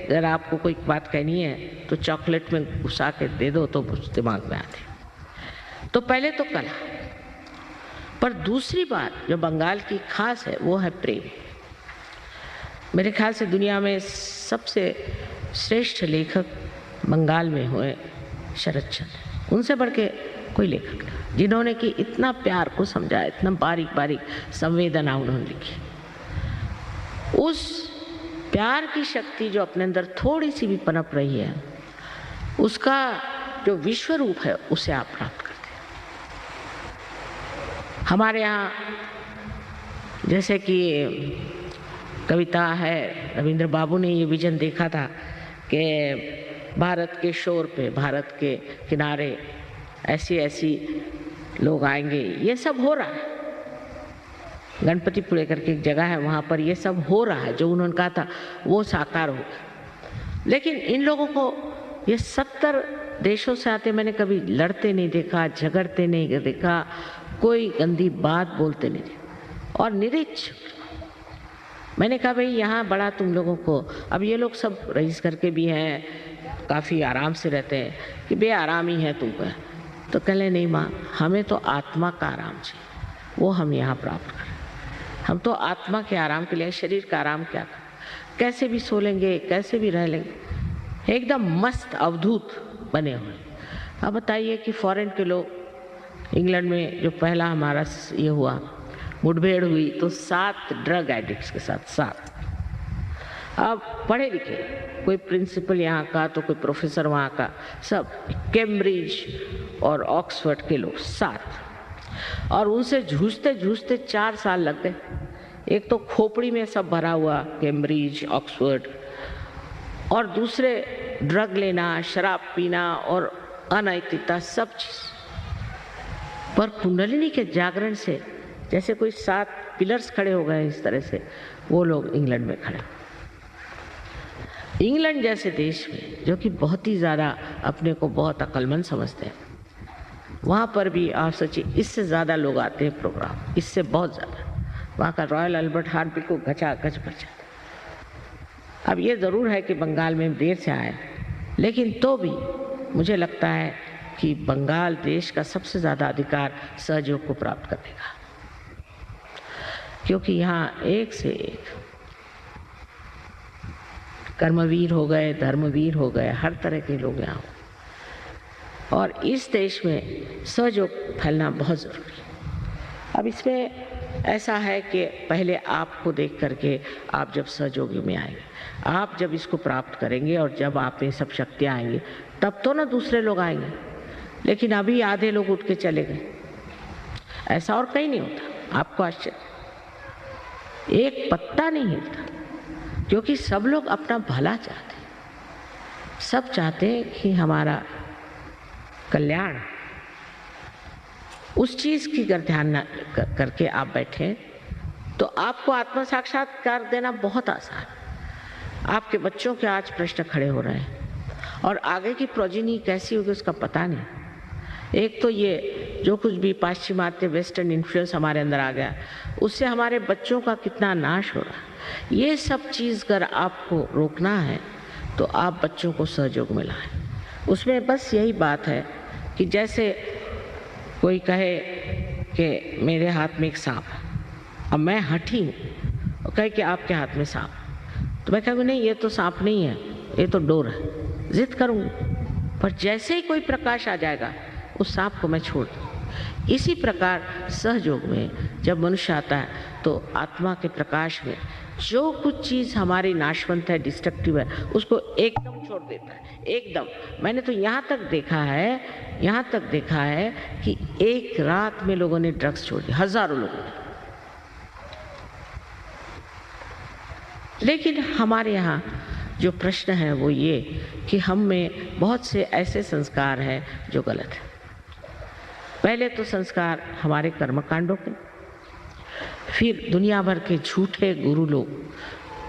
अगर आपको कोई बात कहनी है तो चॉकलेट में घुसा के दे दो तो दिमाग में आती। तो पहले तो कला, पर दूसरी बात जो बंगाल की खास है वो है प्रेम। मेरे ख्याल से दुनिया में सबसे श्रेष्ठ लेखक बंगाल में हुए शरद चंद्र, उनसे बढ़ के कोई लेखक नहीं, जिन्होंने कि इतना प्यार को समझा, इतना बारीक बारीक संवेदना उन्होंने लिखी। उस प्यार की शक्ति जो अपने अंदर थोड़ी सी भी पनप रही है, उसका जो विश्व रूप है उसे आप प्राप्त करते हैं। हमारे यहाँ जैसे कि कविता है, रविंद्र बाबू ने ये विजन देखा था कि भारत के शोर पे, भारत के किनारे ऐसी ऐसी लोग आएंगे। ये सब हो रहा है, गणपतिपुरे करके एक जगह है, वहाँ पर ये सब हो रहा है, जो उन्होंने कहा था वो साकार होगा। लेकिन इन लोगों को ये 70 देशों से आते, मैंने कभी लड़ते नहीं देखा, झगड़ते नहीं देखा, कोई गंदी बात बोलते नहीं देखा, और निरीक्ष। मैंने कहा भाई यहाँ बड़ा तुम लोगों को, अब ये लोग सब रईस करके भी हैं, काफ़ी आराम से रहते हैं, कि बे आराम ही है तुमको। तो कहले नहीं माँ, हमें तो आत्मा का आराम चाहिए, वो हम यहाँ प्राप्त करें। हम तो आत्मा के आराम के लिए, शरीर का आराम क्या करें, कैसे भी सो लेंगे, कैसे भी रह लेंगे, एकदम मस्त अवधूत बने हुए। अब बताइए कि फॉरेन के लोग, इंग्लैंड में जो पहला हमारा ये हुआ मुठभेड़ हुई, तो 7 ड्रग एडिक्ट्स के साथ 7। अब पढ़े लिखे, कोई प्रिंसिपल यहाँ का तो कोई प्रोफेसर वहाँ का, सब कैम्ब्रिज और ऑक्सफोर्ड के लोग 7। और उनसे जूझते जूझते 4 साल लग गए। एक तो खोपड़ी में सब भरा हुआ, कैम्ब्रिज, ऑक्सफोर्ड, और दूसरे ड्रग लेना, शराब पीना और अनैतिकता, सब चीज़। पर कुंडलिनी के जागरण से जैसे कोई 7 पिलर्स खड़े हो गए, इस तरह से वो लोग इंग्लैंड में खड़े। इंग्लैंड जैसे देश में, जो कि बहुत ही ज़्यादा अपने को बहुत अक्लमंद समझते हैं, वहाँ पर भी आप सोचिए इससे ज़्यादा लोग आते हैं प्रोग्राम, इससे बहुत ज़्यादा। वहाँ का रॉयल अल्बर्ट हॉल बिल्कुल गचागच भर जाता। अब ये ज़रूर है कि बंगाल में देर से आए, लेकिन तो भी मुझे लगता है कि बंगाल देश का सबसे ज़्यादा अधिकार सहयोग को प्राप्त करने का। क्योंकि यहाँ एक से एक कर्मवीर हो गए, धर्मवीर हो गए, हर तरह के लोग यहाँ हो। और इस देश में सहयोग फैलना बहुत ज़रूरी है। अब इसमें ऐसा है कि पहले आपको देख करके आप जब सहयोगी में आएंगे, आप जब इसको प्राप्त करेंगे और जब आप में सब शक्तियाँ आएंगी, तब तो ना दूसरे लोग आएंगे। लेकिन अभी आधे लोग उठ के चले गए, ऐसा और कहीं नहीं होता। आपको आश्चर्य, एक पत्ता नहीं हिलता, क्योंकि सब लोग अपना भला चाहते हैं। सब चाहते हैं कि हमारा कल्याण। उस चीज़ की अगर ध्यान करके आप बैठें तो आपको आत्म साक्षात्कार देना बहुत आसान है। आपके बच्चों के आज प्रश्न खड़े हो रहे हैं और आगे की प्रोजिनी कैसी होगी उसका पता नहीं। एक तो ये जो कुछ भी पाश्चिमात्य वेस्टर्न इन्फ्लुएंस हमारे अंदर आ गया, उससे हमारे बच्चों का कितना नाश हो रहा है। ये सब चीज़ अगर आपको रोकना है तो आप बच्चों को सहयोग में लाएं। उसमें बस यही बात है कि जैसे कोई कहे कि मेरे हाथ में एक सांप है, अब मैं हठी हूँ और कहे कि आपके हाथ में सांप, तो मैं कहूँगी नहीं, ये तो सांप नहीं है, ये तो डोर है। जिद करूँगी, पर जैसे ही कोई प्रकाश आ जाएगा उस सांप को मैं छोड़ दूँ। इसी प्रकार सहयोग में जब मनुष्य आता है तो आत्मा के प्रकाश में जो कुछ चीज़ हमारी नाशवंत है, डिस्ट्रक्टिव है, उसको एकदम छोड़ देता है। एकदम। मैंने तो यहाँ तक देखा है कि एक रात में लोगों ने ड्रग्स छोड़ दिया, हजारों लोगों ने। लेकिन हमारे यहाँ जो प्रश्न है वो ये कि हम में बहुत से ऐसे संस्कार हैं जो गलत है। पहले तो संस्कार हमारे कर्मकांडों के, फिर दुनिया भर के झूठे गुरु लोग।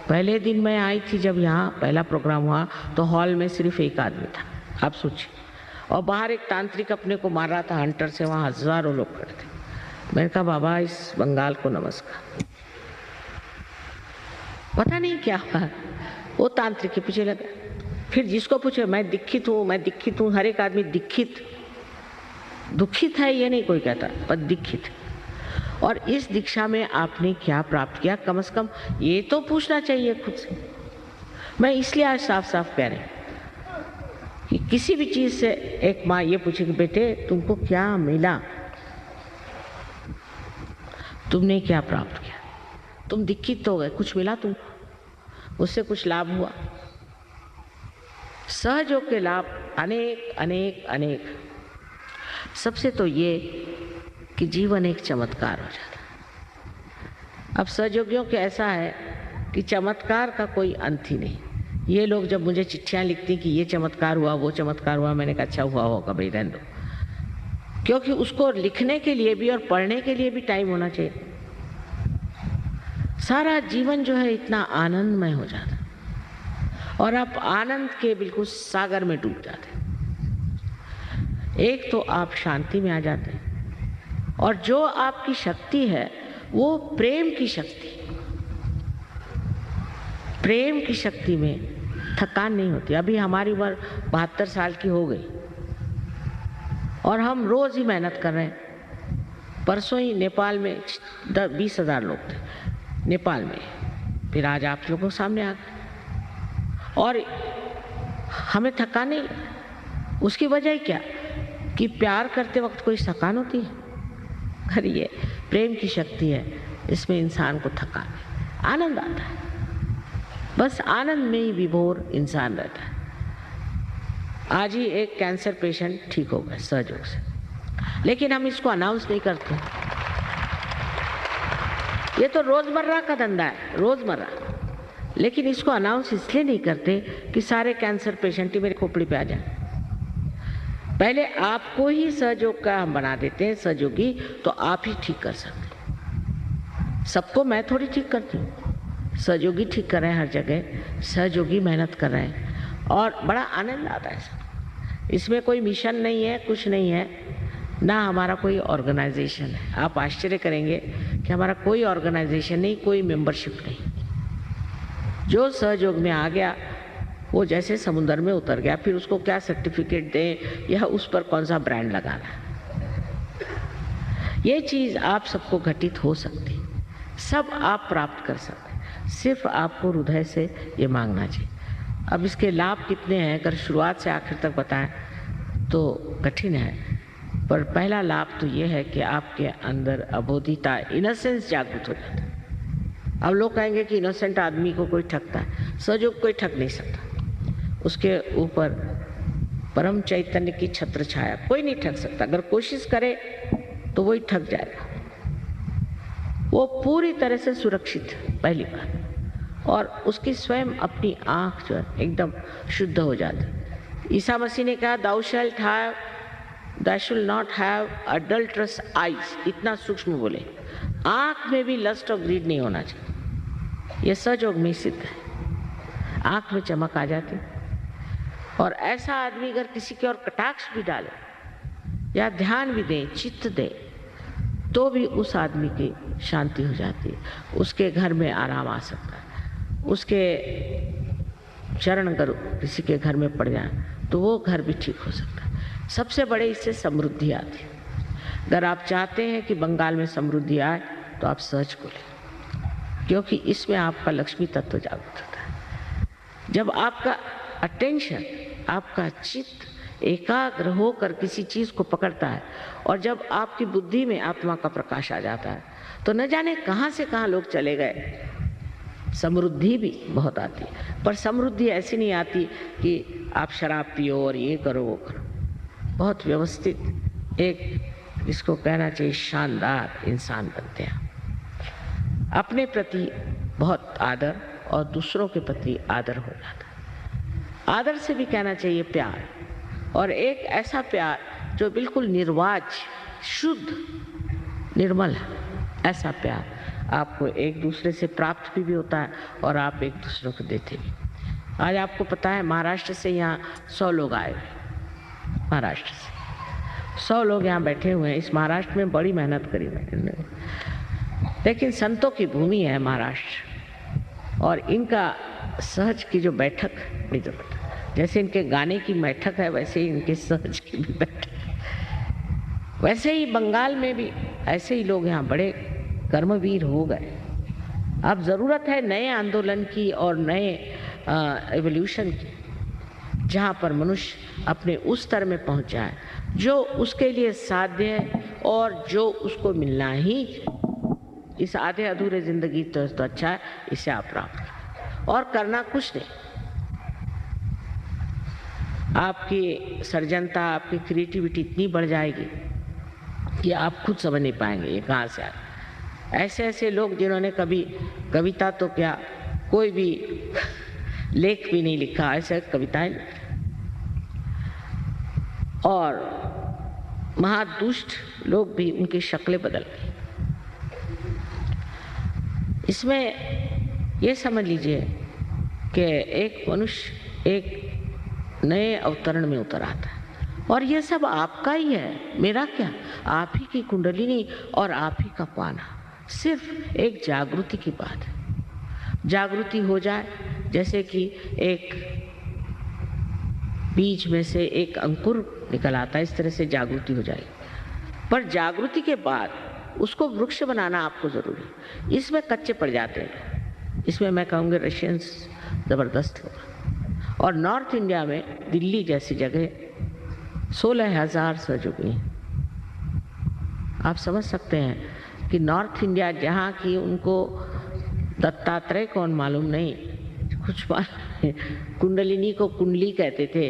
पहले दिन मैं आई थी जब यहाँ पहला प्रोग्राम हुआ तो हॉल में सिर्फ एक आदमी था, आप सोचिए, और बाहर एक तांत्रिक अपने को मार रहा था हंटर से, वहाँ हजारों लोग खड़े थे। मैंने कहा बाबा इस बंगाल को नमस्कार। पता नहीं क्या हुआ, वो तांत्रिक के पीछे लगा। फिर जिसको पूछे मैं दीक्षित हूँ, हर एक आदमी दुखित है ये नहीं कोई कहता, पर दीक्षित। और इस दीक्षा में आपने क्या प्राप्त किया, कम से कम ये तो पूछना चाहिए खुद से। मैं इसलिए आज साफ साफ कह रही हूँ कि किसी भी चीज़ से एक माँ ये पूछे कि बेटे तुमको क्या मिला, तुमने क्या प्राप्त किया, तुम दीक्षित तो हो गए, कुछ मिला तुमको, उससे कुछ लाभ हुआ। सहयोग के लाभ अनेक। सबसे तो ये कि जीवन एक चमत्कार हो जाता है। अब सहयोगियों के ऐसा है कि चमत्कार का कोई अंत ही नहीं। ये लोग जब मुझे चिट्ठियाँ लिखती कि ये चमत्कार हुआ, वो चमत्कार हुआ, मैंने कहा अच्छा हुआ होगा भाई, रहने दो, क्योंकि उसको लिखने के लिए भी और पढ़ने के लिए भी टाइम होना चाहिए। सारा जीवन जो है इतना आनंदमय हो जाता और आप आनंद के बिल्कुल सागर में डूब जाते। एक तो आप शांति में आ जाते हैं और जो आपकी शक्ति है वो प्रेम की शक्ति। प्रेम की शक्ति में थकान नहीं होती। अभी हमारी उम्र 72 साल की हो गई और हम रोज ही मेहनत कर रहे हैं। परसों ही नेपाल में 20,000 लोग थे नेपाल में, फिर आज आप लोगों के सामने आ गए और हमें थकान नहीं। उसकी वजह क्या कि प्यार करते वक्त कोई थकान होती है? अरे ये प्रेम की शक्ति है, इसमें इंसान को थकान, आनंद आता है। बस आनंद में ही विभोर इंसान रहता है। आज ही एक कैंसर पेशेंट ठीक हो गए सहयोग से, लेकिन हम इसको अनाउंस नहीं करते। ये तो रोजमर्रा का धंधा है, रोजमर्रा। लेकिन इसको अनाउंस इसलिए नहीं करते कि सारे कैंसर पेशेंट ही मेरी खोपड़ी पे आ जाए। पहले आपको ही सहयोग का हम बना देते हैं सहयोगी, तो आप ही ठीक कर सकते। सबको मैं थोड़ी ठीक करती हूँ, सहयोगी ठीक कर रहे हैं हर जगह, सहयोगी मेहनत कर रहे हैं और बड़ा आनंद आता है सब। इसमें कोई मिशन नहीं है, कुछ नहीं है, ना हमारा कोई ऑर्गेनाइजेशन है। आप आश्चर्य करेंगे कि हमारा कोई ऑर्गेनाइजेशन नहीं, कोई मेंबरशिप नहीं। जो सहयोग में आ गया वो जैसे समुद्र में उतर गया, फिर उसको क्या सर्टिफिकेट दें या उस पर कौन सा ब्रांड लगाना है। ये चीज़ आप सबको घटित हो सकती, सब आप प्राप्त कर सकते हैं, सिर्फ आपको हृदय से ये मांगना चाहिए। अब इसके लाभ कितने हैं अगर शुरुआत से आखिर तक बताएं तो कठिन है, पर पहला लाभ तो ये है कि आपके अंदर अबोधिता, इनोसेंस जागृत हो जाता है। अब लोग कहेंगे कि इनोसेंट आदमी को कोई ठगता है, सजग कोई ठग नहीं सकता, उसके ऊपर परम चैतन्य की छत्र छाया, कोई नहीं ठग सकता। अगर कोशिश करे तो वही ठग जाएगा। वो पूरी तरह से सुरक्षित है पहली बात, और उसकी स्वयं अपनी आंख जो है एकदम शुद्ध हो जाती। ईसा मसीह ने कहा thou shalt not have adulterous eyes, इतना सूक्ष्म बोले, आंख में भी लस्ट और ग्रीड नहीं होना चाहिए। यह सजोग में सिद्ध है, आंख में चमक आ जाती। और ऐसा आदमी अगर किसी के और कटाक्ष भी डाले या ध्यान भी दे, चित्त दे, तो भी उस आदमी की शांति हो जाती है, उसके घर में आराम आ सकता है। उसके चरण अगर किसी के घर में पड़ जाए तो वो घर भी ठीक हो सकता है। सबसे बड़े इससे समृद्धि आती है। अगर आप चाहते हैं कि बंगाल में समृद्धि आए तो आप सर्च खोलें, क्योंकि इसमें आपका लक्ष्मी तत्व जागृत होता है। जब आपका अटेंशन, आपका चित्त एकाग्र होकर किसी चीज को पकड़ता है और जब आपकी बुद्धि में आत्मा का प्रकाश आ जाता है तो न जाने कहां से कहां लोग चले गए। समृद्धि भी बहुत आती है, पर समृद्धि ऐसी नहीं आती कि आप शराब पियो और ये करो वो करो। बहुत व्यवस्थित एक, इसको कहना चाहिए, शानदार इंसान बनते हैं। अपने प्रति बहुत आदर और दूसरों के प्रति आदर हो जाता है। आदर से भी कहना चाहिए प्यार, और एक ऐसा प्यार जो बिल्कुल निर्वाज, शुद्ध, निर्मल है। ऐसा प्यार आपको एक दूसरे से प्राप्त भी होता है और आप एक दूसरे को देते भी। आज आपको पता है महाराष्ट्र से यहाँ 100 लोग आए हुए, महाराष्ट्र से 100 लोग यहाँ बैठे हुए हैं। इस महाराष्ट्र में बड़ी मेहनत करी मैंने, लेकिन संतों की भूमि है महाराष्ट्र, और इनका सहज की जो बैठक बड़ी जरूरत है। जैसे इनके गाने की बैठक है वैसे ही इनके सहज की भी बैठक है। वैसे ही बंगाल में भी ऐसे ही लोग यहाँ बड़े कर्मवीर हो गए। अब ज़रूरत है नए आंदोलन की और नए एवोल्यूशन की, जहाँ पर मनुष्य अपने उस स्तर में पहुँच जाए जो उसके लिए साध्य है और जो उसको मिलना ही। इस आधे अधूरे जिंदगी तो अच्छा है, इसे आप प्राप्त करें और करना कुछ नहीं। आपकी सर्जनता, आपकी क्रिएटिविटी इतनी बढ़ जाएगी कि आप खुद समझ नहीं पाएंगे ये कहाँ से आए। ऐसे ऐसे लोग जिन्होंने कभी कविता तो क्या, कोई भी लेख भी नहीं लिखा, ऐसे कविताएं लिखी, और महादुष्ट लोग भी उनकी शक्लें बदल गई। इसमें ये समझ लीजिए कि एक मनुष्य एक नए अवतरण में उतर आता है, और ये सब आपका ही है, मेरा क्या। आप ही की कुंडलिनी और आप ही का पाना, सिर्फ एक जागृति की बात है। जागृति हो जाए, जैसे कि एक बीज में से एक अंकुर निकल आता है, इस तरह से जागृति हो जाएगी। पर जागृति के बाद उसको वृक्ष बनाना आपको जरूरी है। इसमें कच्चे पड़ जाते हैं। इसमें मैं कहूँगी रशियंस ज़बरदस्त होगा। और नॉर्थ इंडिया में दिल्ली जैसी जगह 16,000 सजोगी हैं। आप समझ सकते हैं कि नॉर्थ इंडिया, जहाँ की उनको दत्तात्रेय कौन मालूम नहीं, कुछ कुंडलिनी को कुंडली कहते थे,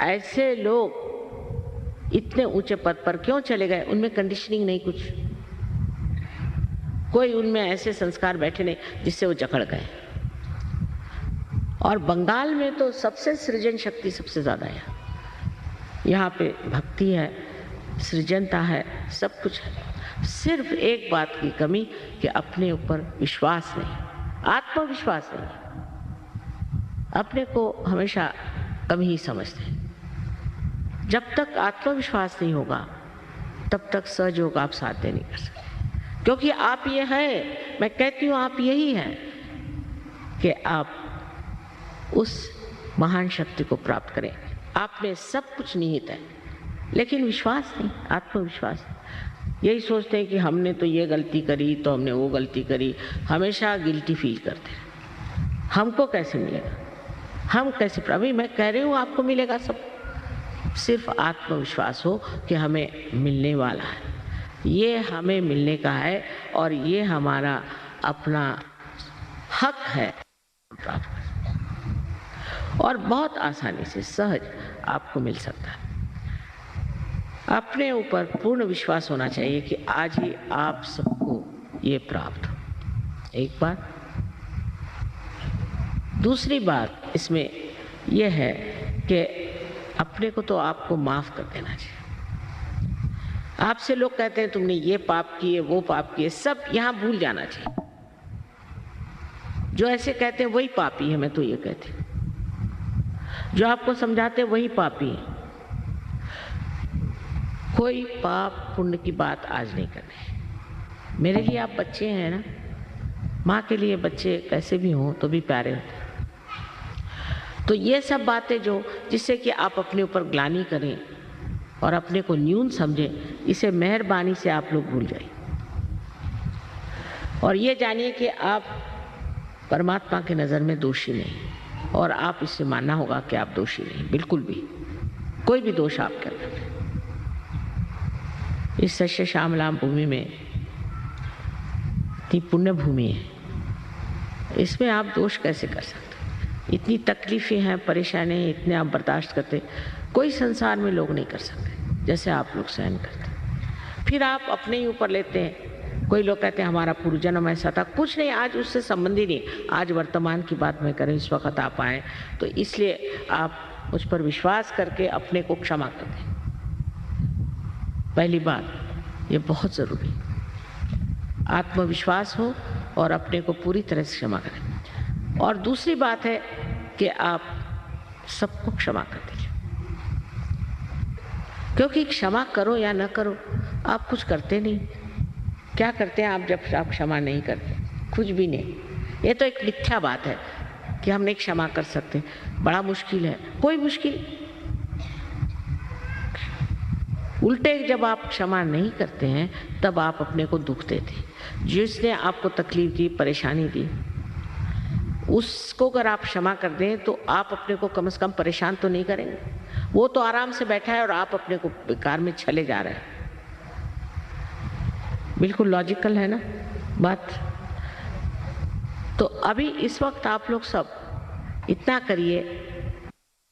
ऐसे लोग इतने ऊंचे पद पर क्यों चले गए? उनमें कंडीशनिंग नहीं, कुछ कोई उनमें ऐसे संस्कार बैठे नहीं जिससे वो जकड़ गए। और बंगाल में तो सबसे सृजन शक्ति सबसे ज़्यादा है। यहाँ पे भक्ति है, सृजनता है, सब कुछ है। सिर्फ एक बात की कमी कि अपने ऊपर विश्वास नहीं, आत्मविश्वास नहीं। अपने को हमेशा कम ही समझते हैं। जब तक आत्मविश्वास नहीं होगा तब तक सहयोग आप साथ दे नहीं कर सकते, क्योंकि आप ये है, मैं कहती हूँ आप यही हैं कि आप उस महान शक्ति को प्राप्त करें। आप में सब कुछ निहित है, लेकिन विश्वास नहीं, आत्मविश्वास नहीं। यही सोचते हैं कि हमने तो ये गलती करी तो हमने वो गलती करी, हमेशा गिल्टी फील करते हैं। हमको कैसे मिलेगा, हम कैसे, अभी मैं कह रही हूँ आपको मिलेगा सब, सिर्फ आत्मविश्वास हो कि हमें मिलने वाला है, ये हमें मिलने का है और ये हमारा अपना हक है प्राप्त करने। और बहुत आसानी से सहज आपको मिल सकता है। अपने ऊपर पूर्ण विश्वास होना चाहिए कि आज ही आप सबको ये प्राप्त हो। एक बात। दूसरी बात इसमें यह है कि अपने को तो आपको माफ कर देना चाहिए। आपसे लोग कहते हैं तुमने ये पाप किए, वो पाप किए, सब यहाँ भूल जाना चाहिए। जो ऐसे कहते हैं वही पापी है, मैं तो ये कहती हूँ। जो आपको समझाते हैं वही पापी है। कोई पाप पुण्य की बात आज नहीं करनी। मेरे लिए आप बच्चे हैं ना, माँ के लिए बच्चे कैसे भी हों तो भी प्यारे होते हैं। तो ये सब बातें जो जिससे कि आप अपने ऊपर ग्लानि करें और अपने को न्यून समझें, इसे मेहरबानी से आप लोग भूल जाइए और ये जानिए कि आप परमात्मा के नज़र में दोषी नहीं, और आप इससे मानना होगा कि आप दोषी नहीं, बिल्कुल भी कोई भी दोष आपके अंदर नहीं। इस सच्चे श्यामलाम भूमि में इतनी पुण्य भूमि है, इसमें आप दोष कैसे कर सकते? इतनी तकलीफ़ें हैं, परेशानियाँ हैं, इतने आप बर्दाश्त करते, कोई संसार में लोग नहीं कर सकते जैसे आप लोग सहन करते। फिर आप अपने ही ऊपर लेते हैं। कोई लोग कहते हैं हमारा पूर्व जन्म ऐसा था, कुछ नहीं, आज उससे संबंधी नहीं, आज वर्तमान की बात मैं करें, इस वक्त आप आए तो इसलिए आप मुझ पर विश्वास करके अपने को क्षमा कर दें। पहली बात ये बहुत ज़रूरी, आत्मविश्वास हो और अपने को पूरी तरह से क्षमा करें। और दूसरी बात है कि आप सबको क्षमा कर दीजिए, क्योंकि क्षमा करो या न करो आप कुछ करते नहीं। क्या करते हैं आप जब आप क्षमा नहीं करते? कुछ भी नहीं। ये तो एक मिथ्या बात है कि हम नहीं क्षमा कर सकते, बड़ा मुश्किल है। कोई मुश्किल, उल्टे जब आप क्षमा नहीं करते हैं तब आप अपने को दुख देते। जिसने आपको तकलीफ दी, परेशानी दी, उसको अगर आप क्षमा कर दें तो आप अपने को कम से कम परेशान तो नहीं करेंगे। वो तो आराम से बैठा है और आप अपने को बेकार में चले जा रहे हैं। बिल्कुल लॉजिकल है ना बात। तो अभी इस वक्त आप लोग सब इतना करिए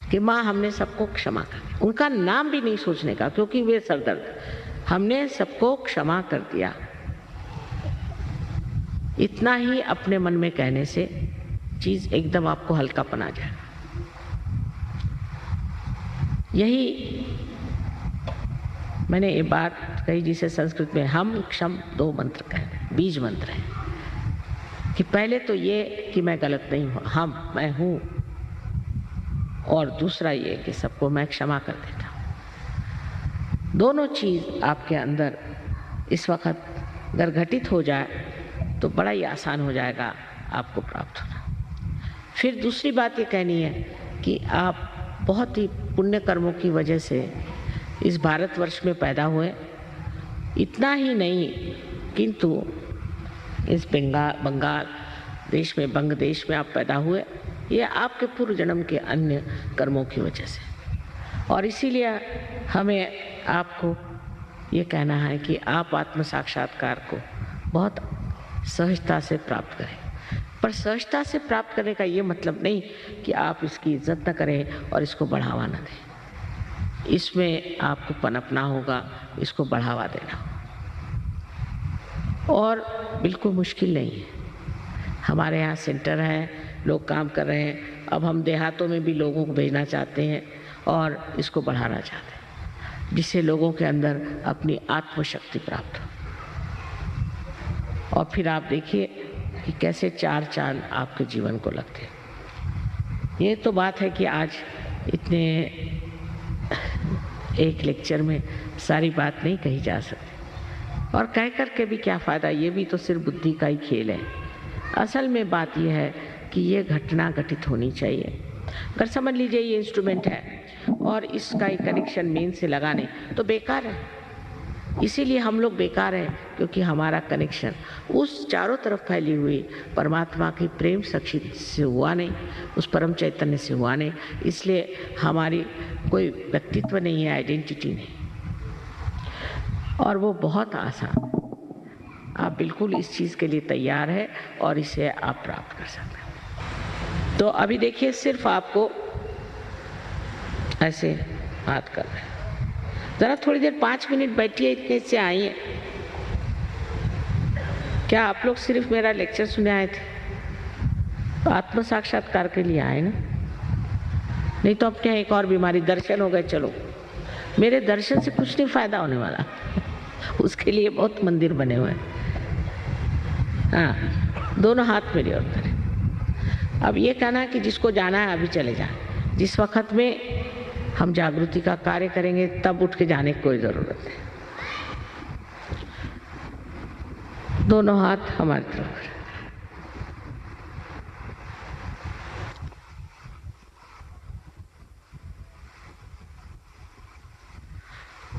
कि माँ हमने सबको क्षमा कर दिया। उनका नाम भी नहीं सोचने का, क्योंकि वे सरदर्द, हमने सबको क्षमा कर दिया। इतना ही अपने मन में कहने से चीज एकदम आपको हल्कापन आ जाएगा। यही मैंने ये बात कही जिसे संस्कृत में हम क्षम दो मंत्र कहते हैं, बीज मंत्र है कि पहले तो ये कि मैं गलत नहीं हूँ, हम मैं हूँ, और दूसरा ये कि सबको मैं क्षमा कर देता हूँ। दोनों चीज आपके अंदर इस वक्त अगर घटित हो जाए तो बड़ा ही आसान हो जाएगा आपको प्राप्त होना। फिर दूसरी बात ये कहनी है कि आप बहुत ही पुण्य कर्मों की वजह से इस भारतवर्ष में पैदा हुए। इतना ही नहीं किंतु इस बंगाल देश में, बंग देश में आप पैदा हुए, ये आपके पूर्व जन्म के अन्य कर्मों की वजह से। और इसीलिए हमें आपको ये कहना है कि आप आत्म साक्षात्कार को बहुत सहजता से प्राप्त करें। पर सहजता से प्राप्त करने का ये मतलब नहीं कि आप इसकी इज्जत न करें और इसको बढ़ावा न दें। इसमें आपको पनपना होगा, इसको बढ़ावा देना होगा। और बिल्कुल मुश्किल नहीं है। हमारे यहाँ सेंटर है, लोग काम कर रहे हैं। अब हम देहातों में भी लोगों को भेजना चाहते हैं और इसको बढ़ाना चाहते हैं, जिससे लोगों के अंदर अपनी आत्मशक्ति प्राप्त हो। और फिर आप देखिए कि कैसे चार चांद आपके जीवन को लगते हैं। ये तो बात है कि आज इतने एक लेक्चर में सारी बात नहीं कही जा सकती, और कह कर के भी क्या फ़ायदा, ये भी तो सिर्फ बुद्धि का ही खेल है। असल में बात यह है कि ये घटना घटित होनी चाहिए। अगर समझ लीजिए ये इंस्ट्रूमेंट है और इसका एक कनेक्शन मेन से लगाने तो बेकार है। इसीलिए हम लोग बेकार हैं, क्योंकि हमारा कनेक्शन उस चारों तरफ फैली हुई परमात्मा की प्रेम शक्ति से हुआ नहीं, उस परम चैतन्य से हुआ नहीं। इसलिए हमारी कोई व्यक्तित्व नहीं है, आइडेंटिटी नहीं। और वो बहुत आसान, आप बिल्कुल इस चीज़ के लिए तैयार है और इसे आप प्राप्त कर सकते हैं। तो अभी देखिए, सिर्फ आपको ऐसे हाथ कर रहे हैं, ज़रा थोड़ी देर 5 मिनट बैठिए, इतने से आइए। क्या आप लोग सिर्फ मेरा लेक्चर सुने आए थे? तो आत्म साक्षात्कार के लिए आए ना? नहीं तो अपने एक और बीमारी, दर्शन हो गए। चलो, मेरे दर्शन से कुछ नहीं फायदा होने वाला उसके लिए बहुत मंदिर बने हुए हैं। हाँ, दोनों हाथ मेरी ओर करें। अब ये कहना कि जिसको जाना है अभी चले जाए। जिस वक्त में हम जागृति का कार्य करेंगे तब उठ के जाने की कोई ज़रूरत नहीं। दोनों हाथ हमारी तरफ।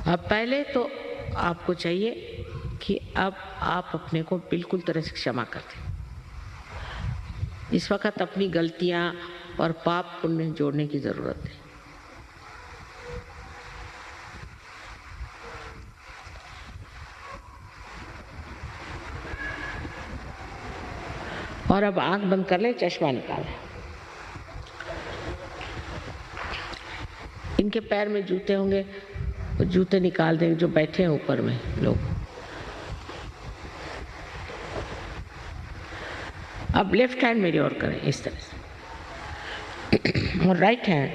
अब पहले तो आपको चाहिए कि अब आप अपने को बिल्कुल तरह से क्षमा कर दें। इस वक्त अपनी गलतियां और पाप पुण्य जोड़ने की जरूरत है। और अब आंख बंद कर ले, चश्मा निकालें। इनके पैर में जूते होंगे, तो जूते निकाल देंगे जो बैठे हैं ऊपर में लोग। अब लेफ्ट हैंड मेरी ओर करें इस तरह से, और राइट हैंड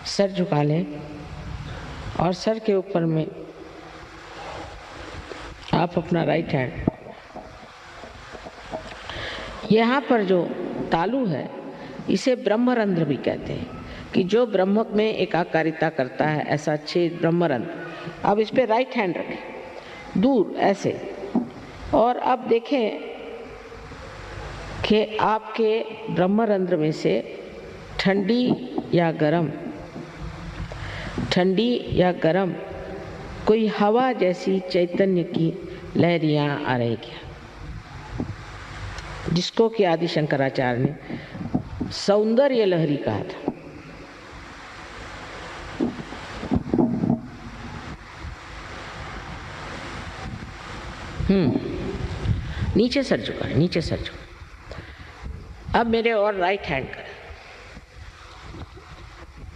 सर झुका लें, और सर के ऊपर में आप अपना राइट हैंड, यहाँ पर जो तालु है इसे ब्रह्मरंध्र भी कहते हैं, कि जो ब्रह्म में एकाकारिता करता है, ऐसा छेद ब्रह्मरंध्र। अब इस पे राइट हैंड रखें दूर ऐसे, और अब देखें कि आपके ब्रह्मरंध्र में से ठंडी या गरम कोई हवा जैसी चैतन्य की लहरियां आ रही क्या, जिसको कि आदि शंकराचार्य ने सौंदर्य लहरी कहा था। नीचे सर झुका है, नीचे सर झुका। अब मेरे और राइट हैंड करें,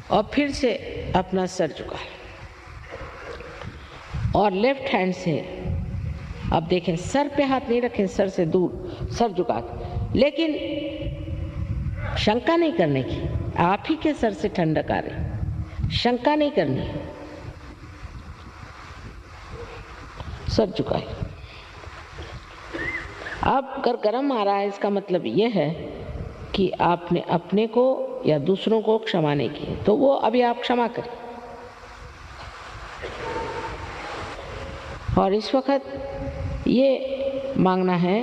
और फिर से अपना सर झुका, और लेफ्ट हैंड से अब देखें, सर पे हाथ नहीं रखें, सर से दूर सर झुका, लेकिन शंका नहीं करने की, आप ही के सर से ठंडक आ रही, शंका नहीं करनी, सर झुकाए। अब अगर गर्म आ रहा है, इसका मतलब यह है कि आपने अपने को या दूसरों को क्षमा नहीं की, तो वो अभी आप क्षमा करें। और इस वक्त ये मांगना है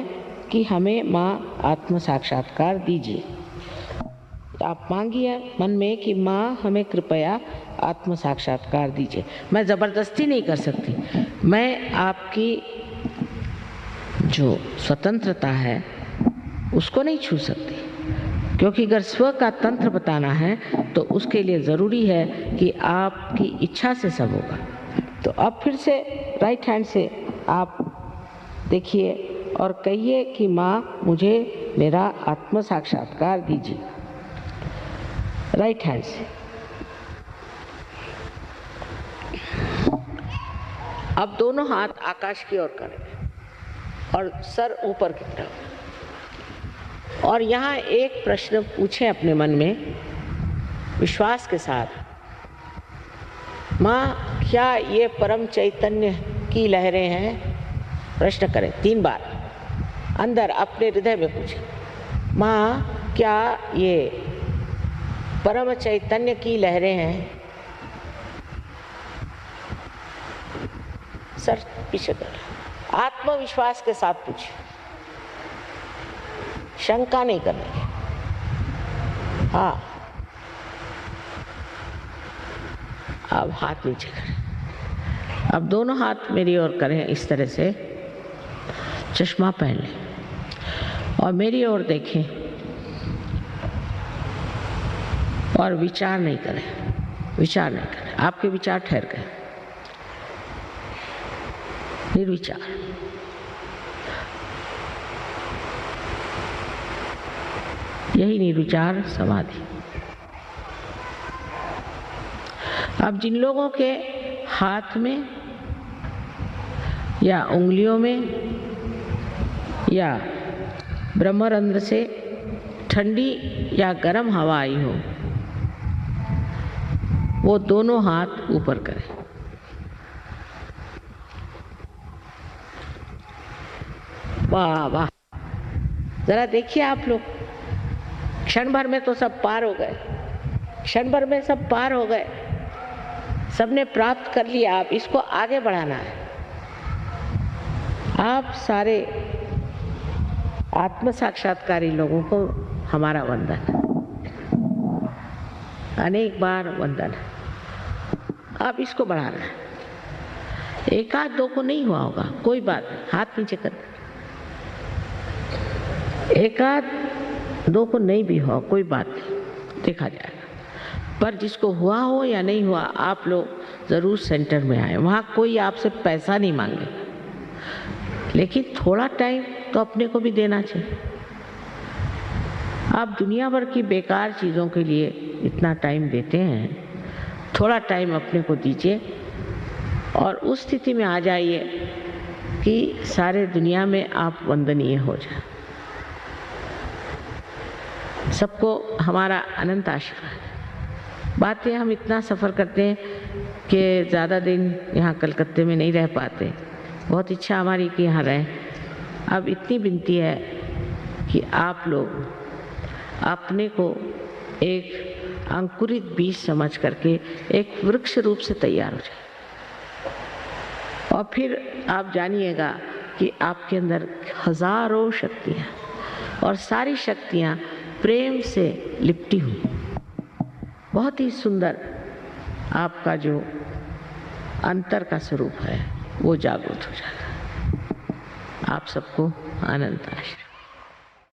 कि हमें माँ आत्म साक्षात्कार दीजिए। आप मांगिए मन में कि माँ हमें कृपया आत्म साक्षात्कार दीजिए। मैं ज़बरदस्ती नहीं कर सकती, मैं आपकी जो स्वतंत्रता है उसको नहीं छू सकती, क्योंकि अगर स्व का तंत्र बताना है तो उसके लिए ज़रूरी है कि आपकी इच्छा से सब होगा। तो अब फिर से राइट हैंड से आप देखिए और कहिए कि माँ मुझे मेरा आत्म साक्षात्कार दीजिए, राइट हैंड से। अब दोनों हाथ आकाश की ओर करें और सर ऊपर की तरफ, और यहाँ एक प्रश्न पूछें अपने मन में विश्वास के साथ, माँ क्या ये परम चैतन्य की लहरें हैं? प्रश्न करें 3 बार अंदर अपने हृदय में पूछें, माँ क्या ये परम चैतन्य की लहरें हैं? सर पीछे कर, आत्मविश्वास के साथ पूछे, शंका नहीं करने की। हाँ, अब हाथ नीचे करें। अब दोनों हाथ मेरी ओर करें, इस तरह से चश्मा पहन लें और मेरी ओर देखें और विचार नहीं करें, विचार नहीं करें। आपके विचार ठहर गए, निर्विचार। यही निर्विचार समाधि। अब जिन लोगों के हाथ में या उंगलियों में या ब्रह्मरंध्र से ठंडी या गर्म हवा आई हो, वो दोनों हाथ ऊपर करें। वाह वाह, जरा देखिए आप लोग, क्षण भर में तो सब पार हो गए, क्षण भर में सब पार हो गए, सबने प्राप्त कर लिया। आप इसको आगे बढ़ाना है। आप सारे आत्म साक्षात्कारी लोगों को हमारा वंदन, अनेक बार वंदन। आप इसको बढ़ाना है। एक आध दो को नहीं हुआ होगा, कोई बात नहीं, हाथ नीचे कर। एक आध दो को नहीं भी हुआ, कोई बात नहीं, देखा जाएगा। पर जिसको हुआ हो या नहीं हुआ, आप लोग जरूर सेंटर में आए। वहाँ कोई आपसे पैसा नहीं मांगे, लेकिन थोड़ा टाइम तो अपने को भी देना चाहिए। आप दुनिया भर की बेकार चीज़ों के लिए इतना टाइम देते हैं, थोड़ा टाइम अपने को दीजिए और उस स्थिति में आ जाइए कि सारे दुनिया में आप वंदनीय हो जाए। सबको हमारा अनंत आशीर्वाद। बात है, हम इतना सफ़र करते हैं कि ज़्यादा दिन यहाँ कलकत्ते में नहीं रह पाते। बहुत इच्छा हमारी कि यहाँ रहें। अब इतनी विनती है कि आप लोग अपने को एक अंकुरित बीज समझ करके एक वृक्ष रूप से तैयार हो जाए, और फिर आप जानिएगा कि आपके अंदर हजारों शक्तियाँ, और सारी शक्तियाँ प्रेम से लिपटी हुई, बहुत ही सुंदर आपका जो अंतर का स्वरूप है वो जागृत हो जाएगा। आप सबको आनंद आशीर्वाद।